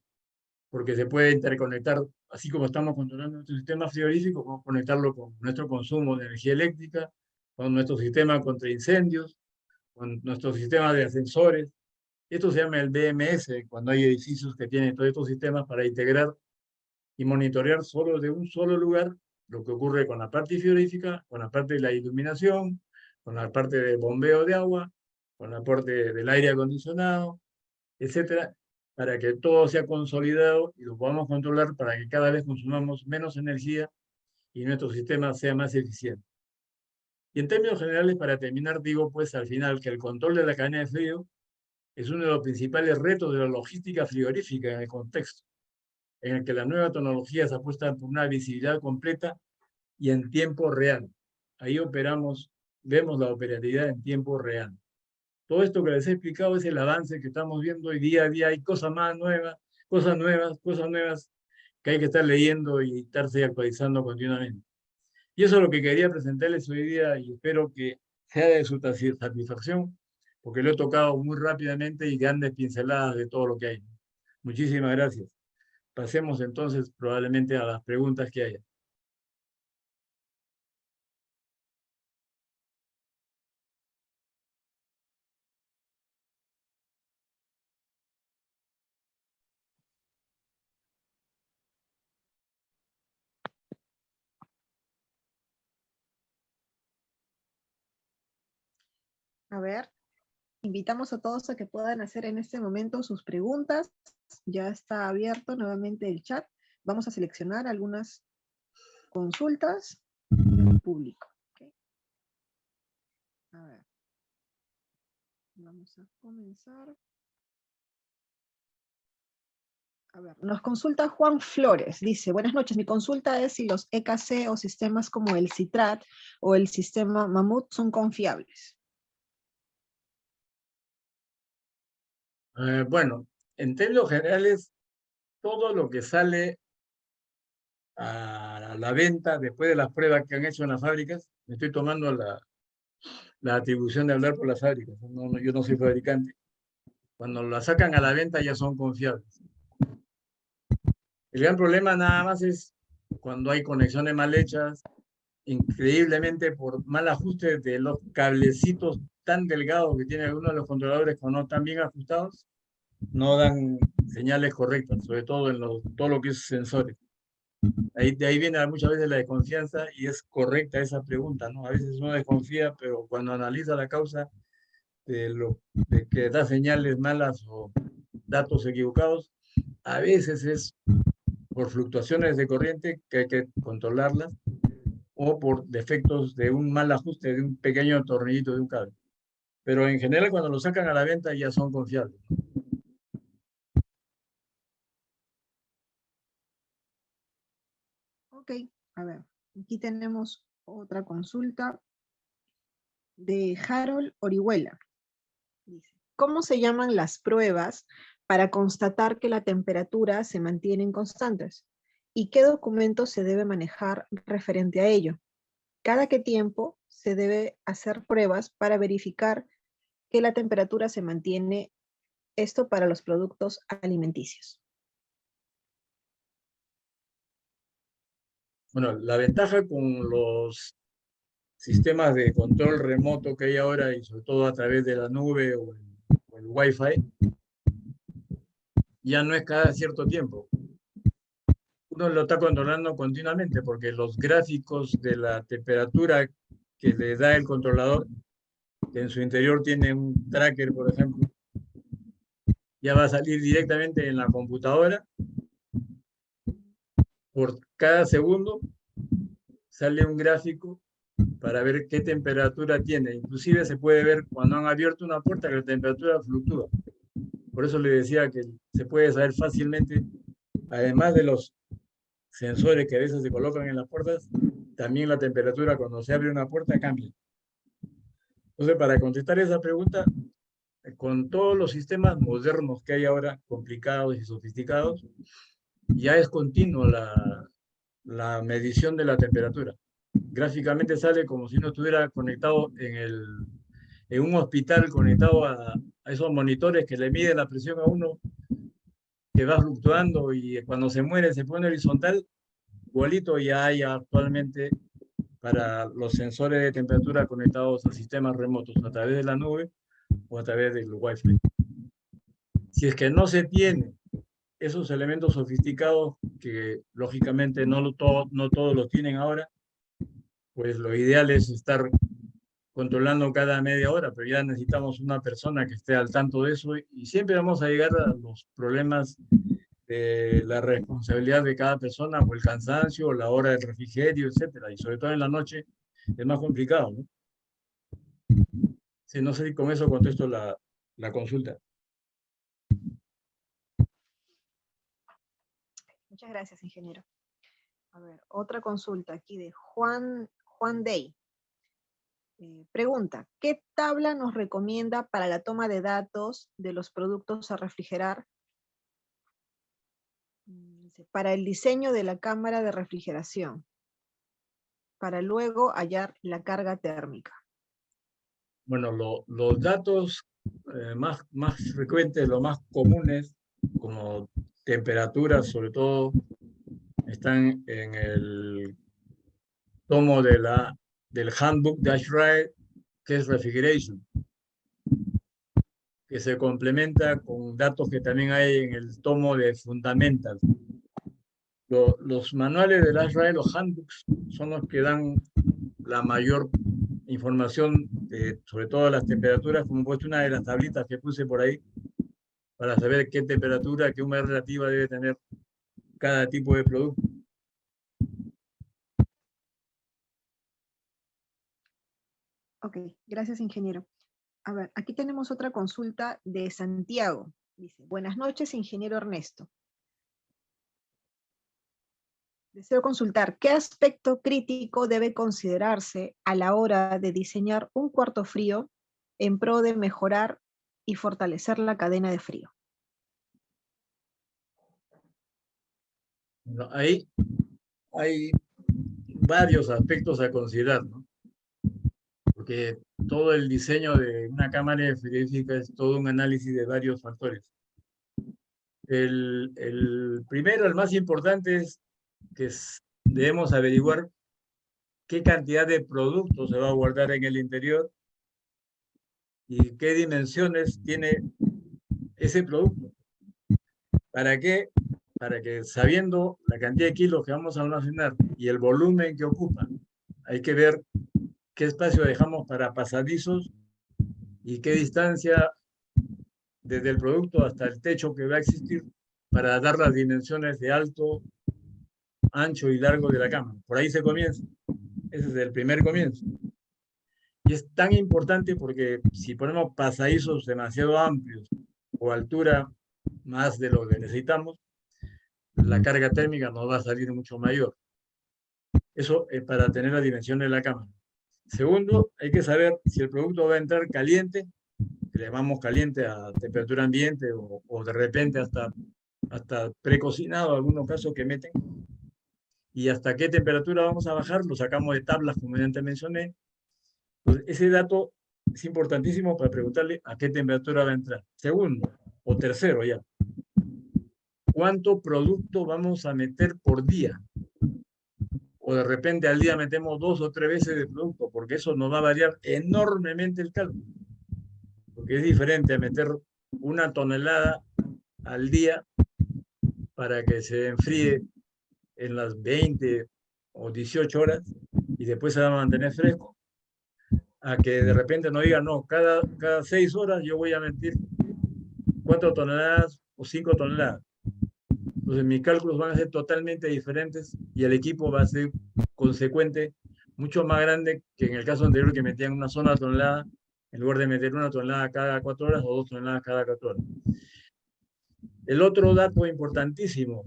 porque se puede interconectar, así como estamos controlando nuestro sistema frigorífico, podemos conectarlo con nuestro consumo de energía eléctrica, con nuestro sistema contra incendios, con nuestro sistema de ascensores. Esto se llama el BMS, cuando hay edificios que tienen todos estos sistemas para integrar y monitorear solo de un solo lugar lo que ocurre con la parte frigorífica, con la parte de la iluminación, con la parte de bombeo de agua, con la parte del aire acondicionado, etcétera, para que todo sea consolidado y lo podamos controlar para que cada vez consumamos menos energía y nuestro sistema sea más eficiente. Y en términos generales, para terminar, digo pues al final que el control de la cadena de frío es uno de los principales retos de la logística frigorífica en el contexto en el que las nuevas tecnologías apuestan por una visibilidad completa y en tiempo real. Ahí vemos la operatividad en tiempo real. Todo esto que les he explicado es el avance que estamos viendo y día a día hay cosas más nuevas, cosas nuevas que hay que estar leyendo y estarse actualizando continuamente. Y eso es lo que quería presentarles hoy día y espero que sea de su satisfacción, porque lo he tocado muy rápidamente y grandes pinceladas de todo lo que hay. Muchísimas gracias. Pasemos entonces probablemente a las preguntas que haya. A ver, invitamos a todos a que puedan hacer en este momento sus preguntas. Ya está abierto nuevamente el chat. Vamos a seleccionar algunas consultas del público. ¿Okay? A ver. Vamos a comenzar. A ver, nos consulta Juan Flores. Dice, buenas noches, mi consulta es si los EKC o sistemas como el Citrat o el sistema Mamut son confiables. Bueno, en términos generales, todo lo que sale a la venta después de las pruebas que han hecho en las fábricas, me estoy tomando la atribución de hablar por las fábricas, yo no soy fabricante. Cuando la sacan a la venta ya son confiables. El gran problema nada más es cuando hay conexiones mal hechas, increíblemente por mal ajuste de los cablecitos tan delgados que tiene algunos de los controladores cuando no están bien ajustados, no dan señales correctas, sobre todo en todo lo que es sensores. De ahí viene muchas veces la desconfianza y es correcta esa pregunta, ¿no? A veces uno desconfía, pero cuando analiza la causa de que da señales malas o datos equivocados, a veces es por fluctuaciones de corriente que hay que controlarlas o por defectos de un mal ajuste de un pequeño tornillito de un cable. Pero en general cuando lo sacan a la venta ya son confiables. Ok, a ver, aquí tenemos otra consulta de Harold Orihuela. Dice, ¿cómo se llaman las pruebas para constatar que la temperatura se mantienen constantes? ¿Y qué documentos se debe manejar referente a ello? ¿Cada qué tiempo se debe hacer pruebas para verificar que la temperatura se mantiene, esto para los productos alimenticios? Bueno, la ventaja con los sistemas de control remoto que hay ahora y sobre todo a través de la nube o el Wi-Fi, ya no es cada cierto tiempo. Uno lo está controlando continuamente porque los gráficos de la temperatura que le da el controlador, que en su interior tiene un tracker, por ejemplo, ya va a salir directamente en la computadora. Por cada segundo sale un gráfico para ver qué temperatura tiene. Inclusive se puede ver cuando han abierto una puerta que la temperatura fluctúa. Por eso le decía que se puede saber fácilmente, además de los sensores que a veces se colocan en las puertas, también la temperatura cuando se abre una puerta cambia. Entonces, para contestar esa pregunta, con todos los sistemas modernos que hay ahora, complicados y sofisticados, ya es continuo la medición de la temperatura. Gráficamente sale como si uno estuviera conectado en un hospital, conectado a esos monitores que le miden la presión a uno, que va fluctuando y cuando se muere se pone horizontal. Igualito ya hay actualmente para los sensores de temperatura conectados a sistemas remotos a través de la nube o a través del Wi-Fi. Si es que no se tiene esos elementos sofisticados, que lógicamente no todos los tienen ahora, pues lo ideal es estar controlando cada media hora, pero ya necesitamos una persona que esté al tanto de eso y siempre vamos a llegar a los problemas de la responsabilidad de cada persona o el cansancio, o la hora del refrigerio, etcétera. Y sobre todo en la noche es más complicado, ¿no? Sí, no sé si con eso contesto la consulta. Muchas gracias, ingeniero. A ver, otra consulta aquí de Juan Day. Pregunta, ¿qué tabla nos recomienda para la toma de datos de los productos a refrigerar para el diseño de la cámara de refrigeración, para luego hallar la carga térmica? Bueno, los datos más frecuentes, los más comunes, como temperaturas, sobre todo, están en el tomo del Handbook de ASHRAE, que es Refrigeration, que se complementa con datos que también hay en el tomo de Fundamentals. Los manuales del ASHRAE, los handbooks, son los que dan la mayor información, sobre todo las temperaturas, como he puesto una de las tablitas que puse por ahí, para saber qué temperatura, qué humedad relativa debe tener cada tipo de producto. Ok, gracias, ingeniero. A ver, aquí tenemos otra consulta de Santiago. Dice, buenas noches, ingeniero Ernesto. Deseo consultar, ¿qué aspecto crítico debe considerarse a la hora de diseñar un cuarto frío en pro de mejorar y fortalecer la cadena de frío? Bueno, ahí hay varios aspectos a considerar, ¿no? Porque todo el diseño de una cámara de frigorífica es todo un análisis de varios factores. El primero, el más importante, es que debemos averiguar qué cantidad de producto se va a guardar en el interior y qué dimensiones tiene ese producto. ¿Para qué? Para que, sabiendo la cantidad de kilos que vamos a almacenar y el volumen que ocupa, hay que ver qué espacio dejamos para pasadizos y qué distancia desde el producto hasta el techo que va a existir para dar las dimensiones de alto, ancho y largo de la cámara. Por ahí se comienza. Ese es el primer comienzo. Y es tan importante porque si ponemos pasadizos demasiado amplios o altura más de lo que necesitamos, la carga térmica nos va a salir mucho mayor. Eso es para tener la dimensión de la cámara. Segundo, hay que saber si el producto va a entrar caliente, que le llamamos caliente a temperatura ambiente, o de repente hasta precocinado, en algunos casos que meten, y hasta qué temperatura vamos a bajar, lo sacamos de tablas, como ya te mencioné. Entonces, ese dato es importantísimo para preguntarle a qué temperatura va a entrar. Segundo, o tercero ya, ¿cuánto producto vamos a meter por día? O de repente al día metemos 2 o 3 veces de producto, porque eso nos va a variar enormemente el cálculo. Porque es diferente a meter 1 tonelada al día para que se enfríe en las 20 o 18 horas y después se va a mantener fresco, a que de repente no diga, no, cada 6 horas yo voy a meter 4 toneladas o 5 toneladas. Entonces mis cálculos van a ser totalmente diferentes y el equipo va a ser consecuente, mucho más grande que en el caso anterior, que metían una sola tonelada en lugar de meter 1 tonelada cada 4 horas o 2 toneladas cada 4 horas. El otro dato importantísimo,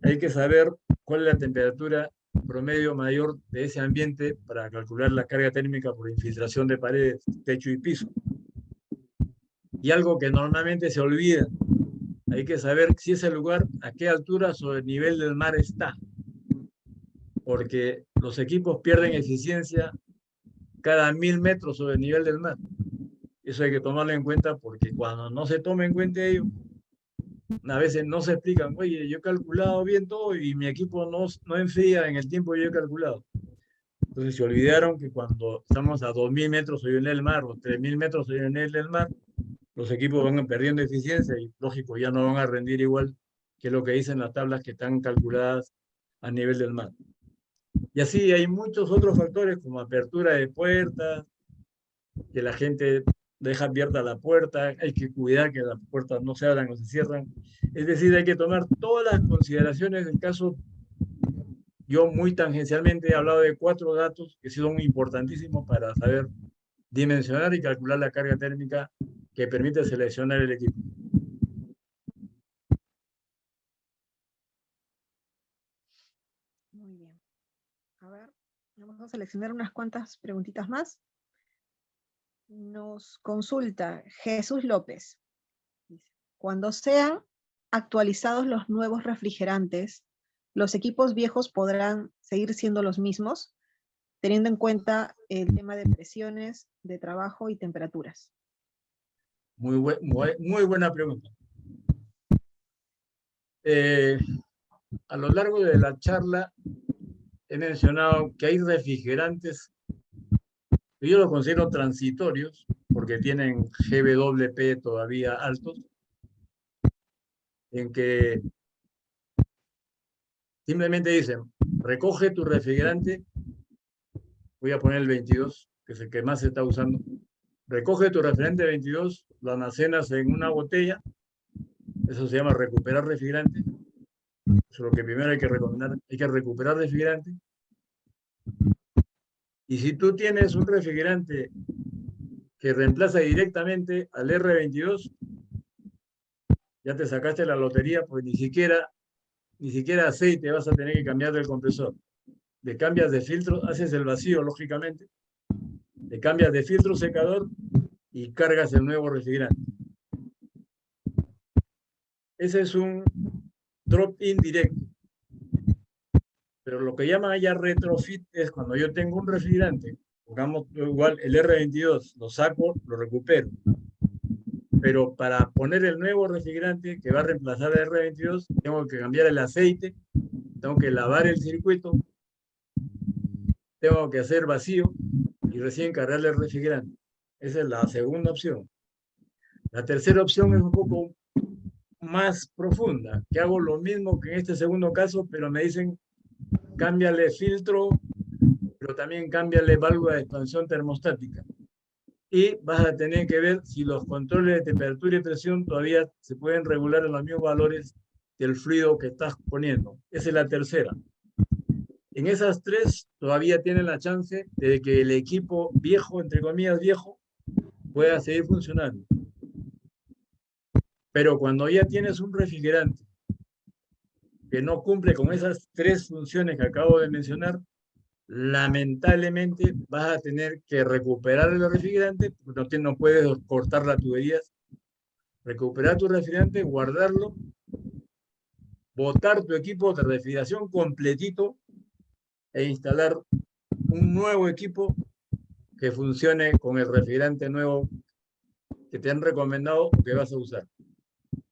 hay que saber cuál es la temperatura promedio mayor de ese ambiente para calcular la carga térmica por infiltración de paredes, techo y piso. Y algo que normalmente se olvida, hay que saber si ese lugar a qué altura sobre el nivel del mar está, porque los equipos pierden eficiencia cada 1000 metros sobre el nivel del mar. Eso hay que tomarlo en cuenta, porque cuando no se toma en cuenta ello, a veces no se explican, oye, yo he calculado bien todo y mi equipo no enfría en el tiempo que yo he calculado. Entonces se olvidaron que cuando estamos a 2000 metros sobre el nivel del mar o 3000 metros sobre el nivel del mar, los equipos van perdiendo eficiencia y, lógico, ya no van a rendir igual que lo que dicen las tablas que están calculadas a nivel del mar. Y así hay muchos otros factores como apertura de puertas, que la gente deja abierta la puerta, hay que cuidar que las puertas no se abran o se cierran. Es decir, hay que tomar todas las consideraciones del caso. Yo muy tangencialmente he hablado de 4 datos que son importantísimos para saber dimensionar y calcular la carga térmica que permite seleccionar el equipo. Muy bien. A ver, vamos a seleccionar unas cuantas preguntitas más. Nos consulta Jesús López. Dice, cuando sean actualizados los nuevos refrigerantes, ¿los equipos viejos podrán seguir siendo los mismos, teniendo en cuenta el tema de presiones, de trabajo y temperaturas? Muy buena pregunta. A lo largo de la charla he mencionado que hay refrigerantes que yo los considero transitorios porque tienen GWP todavía altos, en que simplemente dicen, recoge tu refrigerante, voy a poner el 22, que es el que más se está usando, recoge tu refrigerante 22, lo almacenas en una botella, eso se llama recuperar refrigerante, eso es lo que primero hay que recomendar, hay que recuperar refrigerante. Y si tú tienes un refrigerante que reemplaza directamente al R22, ya te sacaste la lotería, pues ni siquiera aceite vas a tener que cambiar del compresor. Le cambias de filtro, haces el vacío, lógicamente, le cambias de filtro secador y cargas el nuevo refrigerante. Ese es un drop-in directo. Pero lo que llaman allá retrofit es cuando yo tengo un refrigerante, pongamos igual el R22, lo saco, lo recupero. Pero para poner el nuevo refrigerante que va a reemplazar el R22, tengo que cambiar el aceite, tengo que lavar el circuito, tengo que hacer vacío y recién cargarle el refrigerante. Esa es la segunda opción. La tercera opción es un poco más profunda, que hago lo mismo que en este segundo caso, pero me dicen cámbiale filtro, pero también cámbiale válvula de expansión termostática. Y vas a tener que ver si los controles de temperatura y presión todavía se pueden regular en los mismos valores del fluido que estás poniendo. Esa es la tercera. En esas tres todavía tienen la chance de que el equipo viejo, entre comillas viejo, pueda seguir funcionando. Pero cuando ya tienes un refrigerante que no cumple con esas tres funciones que acabo de mencionar, lamentablemente vas a tener que recuperar el refrigerante, porque no puedes cortar las tuberías, recuperar tu refrigerante, guardarlo, botar tu equipo de refrigeración completito e instalar un nuevo equipo que funcione con el refrigerante nuevo que te han recomendado o que vas a usar.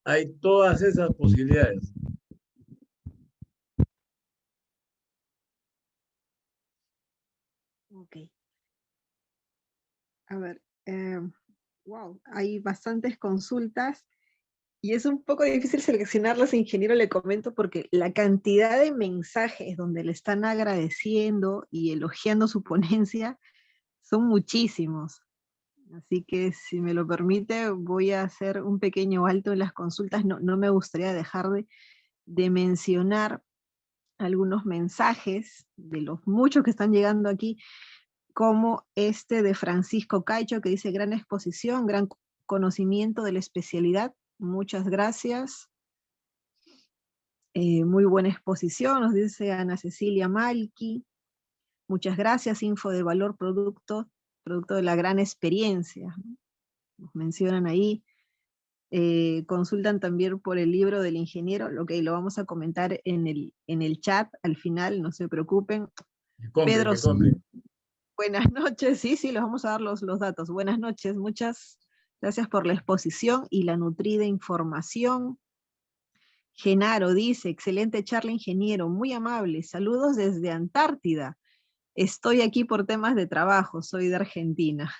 Hay todas esas posibilidades. Ok. A ver, wow, hay bastantes consultas y es un poco difícil seleccionarlas, ingeniero, le comento, porque la cantidad de mensajes donde le están agradeciendo y elogiando su ponencia son muchísimos. Así que si me lo permite, voy a hacer un pequeño alto en las consultas. No me gustaría dejar de mencionar algunos mensajes de los muchos que están llegando aquí, como este de Francisco Caicho, que dice gran exposición, gran conocimiento de la especialidad. Muchas gracias. Muy buena exposición, nos dice Ana Cecilia Malki. Muchas gracias, info de valor producto de la gran experiencia. Nos mencionan ahí. Consultan también por el libro del ingeniero, lo vamos a comentar en el chat al final, no se preocupen. Pedro, buenas noches, sí, les vamos a dar los datos. Buenas noches, muchas gracias por la exposición y la nutrida información. Genaro dice, excelente charla, ingeniero, muy amable, saludos desde Antártida. Estoy aquí por temas de trabajo, soy de Argentina.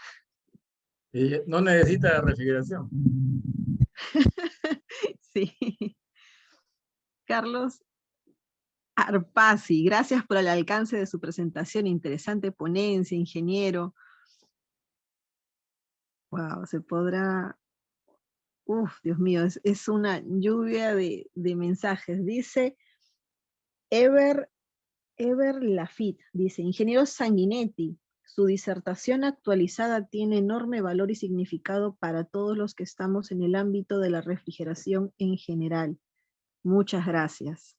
No necesita refrigeración. Sí. Carlos Arpasi, gracias por el alcance de su presentación, interesante ponencia, ingeniero. Wow, se podrá... Uf, Dios mío, es una lluvia de mensajes. Dice Ever Lafitte, dice, ingeniero Sanguinetti, su disertación actualizada tiene enorme valor y significado para todos los que estamos en el ámbito de la refrigeración en general. Muchas gracias.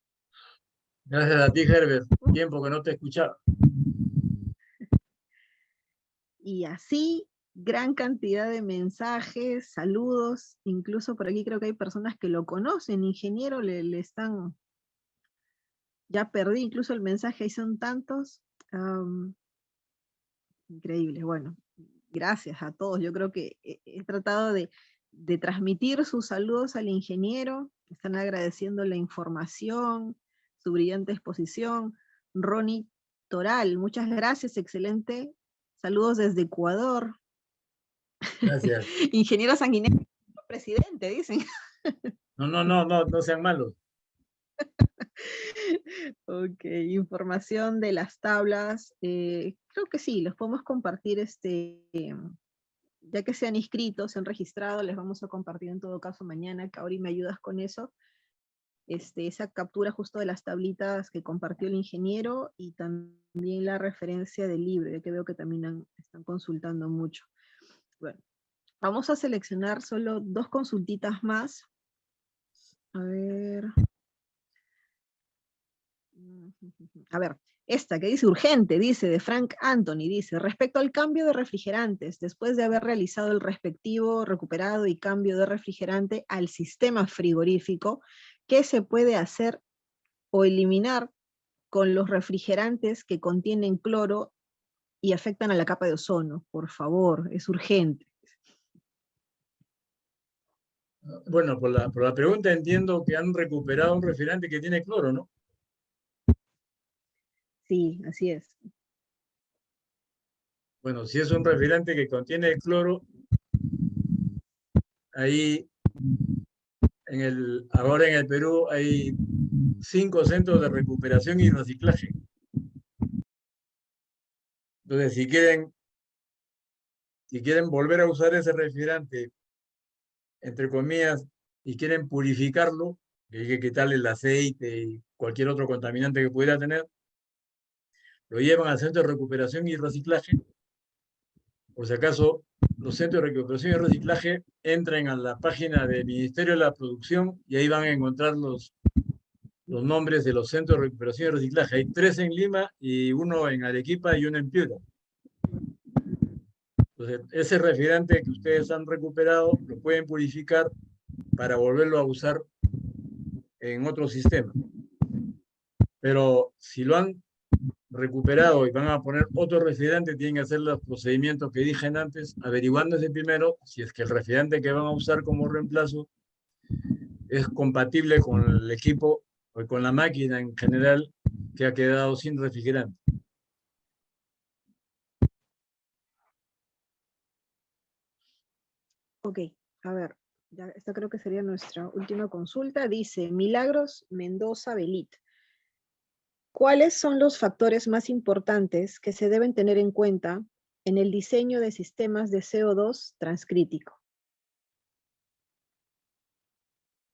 Gracias a ti, Herbert. Tiempo que no te escuchaba. Y así, gran cantidad de mensajes, saludos, incluso por aquí creo que hay personas que lo conocen, ingeniero, le están... Ya perdí incluso el mensaje, ahí son tantos. Increíble, bueno, gracias a todos. Yo creo que he tratado de transmitir sus saludos al ingeniero, están agradeciendo la información, su brillante exposición. Ronnie Toral, muchas gracias, excelente. Saludos desde Ecuador. Gracias. Ingeniero Sanguinetti, presidente, dicen. No sean malos. Ok, información de las tablas. Creo que sí, los podemos compartir, ya que se han inscrito, se han registrado, les vamos a compartir en todo caso mañana. Kaori, ¿me ayudas con eso? Esa captura justo de las tablitas que compartió el ingeniero y también la referencia del libro, ya que veo que también están consultando mucho. Bueno, vamos a seleccionar solo 2 consultitas más. A ver. A ver, esta que dice urgente, dice de Frank Anthony, dice, respecto al cambio de refrigerantes, después de haber realizado el respectivo recuperado y cambio de refrigerante al sistema frigorífico, ¿qué se puede hacer o eliminar con los refrigerantes que contienen cloro y afectan a la capa de ozono? Por favor, es urgente. Bueno, por la pregunta entiendo que han recuperado un refrigerante que tiene cloro, ¿no? Sí, así es. Bueno, si es un refrigerante que contiene cloro, ahí ahora en el Perú hay 5 centros de recuperación y reciclaje. Entonces, si quieren volver a usar ese refrigerante, entre comillas, y quieren purificarlo, que hay que quitarle el aceite y cualquier otro contaminante que pudiera tener, lo llevan al centro de recuperación y reciclaje. Por si acaso, los centros de recuperación y reciclaje entren a la página del Ministerio de la Producción y ahí van a encontrar los nombres de los centros de recuperación y reciclaje. Hay 3 en Lima y 1 en Arequipa y 1 en Piura. Entonces, ese refrigerante que ustedes han recuperado lo pueden purificar para volverlo a usar en otro sistema. Pero si lo han recuperado y van a poner otro refrigerante, tienen que hacer los procedimientos que dije antes, averiguándose primero si es que el refrigerante que van a usar como reemplazo es compatible con el equipo o con la máquina en general que ha quedado sin refrigerante. Ok, a ver, ya, esta creo que sería nuestra última consulta. Dice Milagros Mendoza Belit. ¿Cuáles son los factores más importantes que se deben tener en cuenta en el diseño de sistemas de CO2 transcrítico?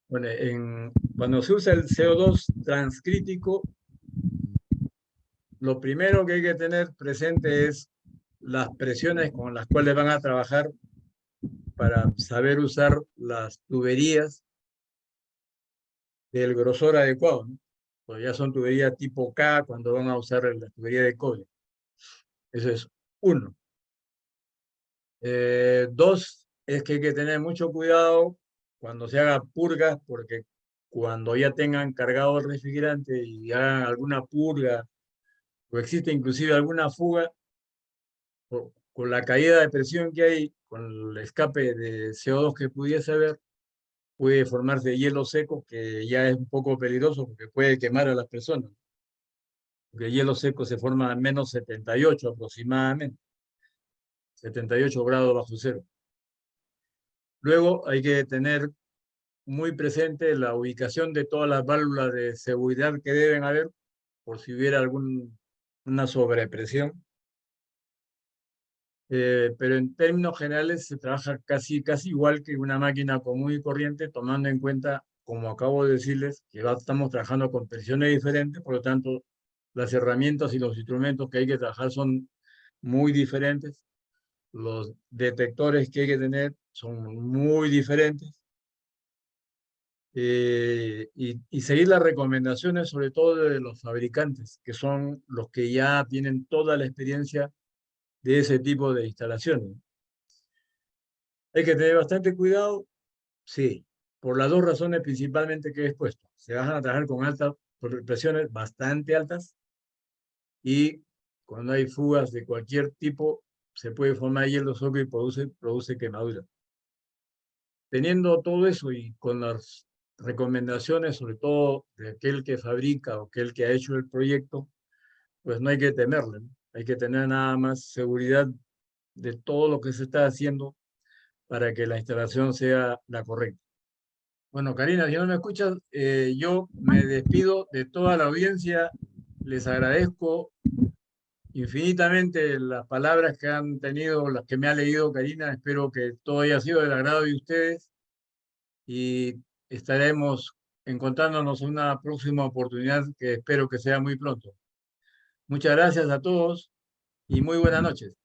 Bueno, cuando se usa el CO2 transcrítico, lo primero que hay que tener presente es las presiones con las cuales van a trabajar para saber usar las tuberías del grosor adecuado, ¿no? Pues ya son tuberías tipo K cuando van a usar la tubería de cobre. Eso es 1. 2, es que hay que tener mucho cuidado cuando se haga purgas, porque cuando ya tengan cargado el refrigerante y hagan alguna purga, o existe inclusive alguna fuga, con la caída de presión que hay, con el escape de CO2 que pudiese haber, puede formarse hielo seco, que ya es un poco peligroso porque puede quemar a las personas. Porque el hielo seco se forma a menos 78 aproximadamente, 78 grados bajo cero. Luego hay que tener muy presente la ubicación de todas las válvulas de seguridad que deben haber por si hubiera alguna sobrepresión. pero en términos generales se trabaja casi igual que una máquina común y corriente, tomando en cuenta, como acabo de decirles, que estamos trabajando con presiones diferentes, por lo tanto, las herramientas y los instrumentos que hay que trabajar son muy diferentes, los detectores que hay que tener son muy diferentes, y seguir las recomendaciones, sobre todo de los fabricantes, que son los que ya tienen toda la experiencia de ese tipo de instalaciones. Hay que tener bastante cuidado, sí, por las dos razones principalmente que he expuesto. Se van a trabajar con altas presiones bastante altas y cuando hay fugas de cualquier tipo se puede formar hielo sólido y produce quemadura. Teniendo todo eso y con las recomendaciones, sobre todo de aquel que fabrica o aquel que ha hecho el proyecto, pues no hay que temerle, ¿no? Hay que tener nada más seguridad de todo lo que se está haciendo para que la instalación sea la correcta. Bueno, Karina, si no me escuchas, yo me despido de toda la audiencia. Les agradezco infinitamente las palabras que han tenido, las que me ha leído Karina. Espero que todo haya sido del agrado de ustedes y estaremos encontrándonos en una próxima oportunidad que espero que sea muy pronto. Muchas gracias a todos y muy buenas noches.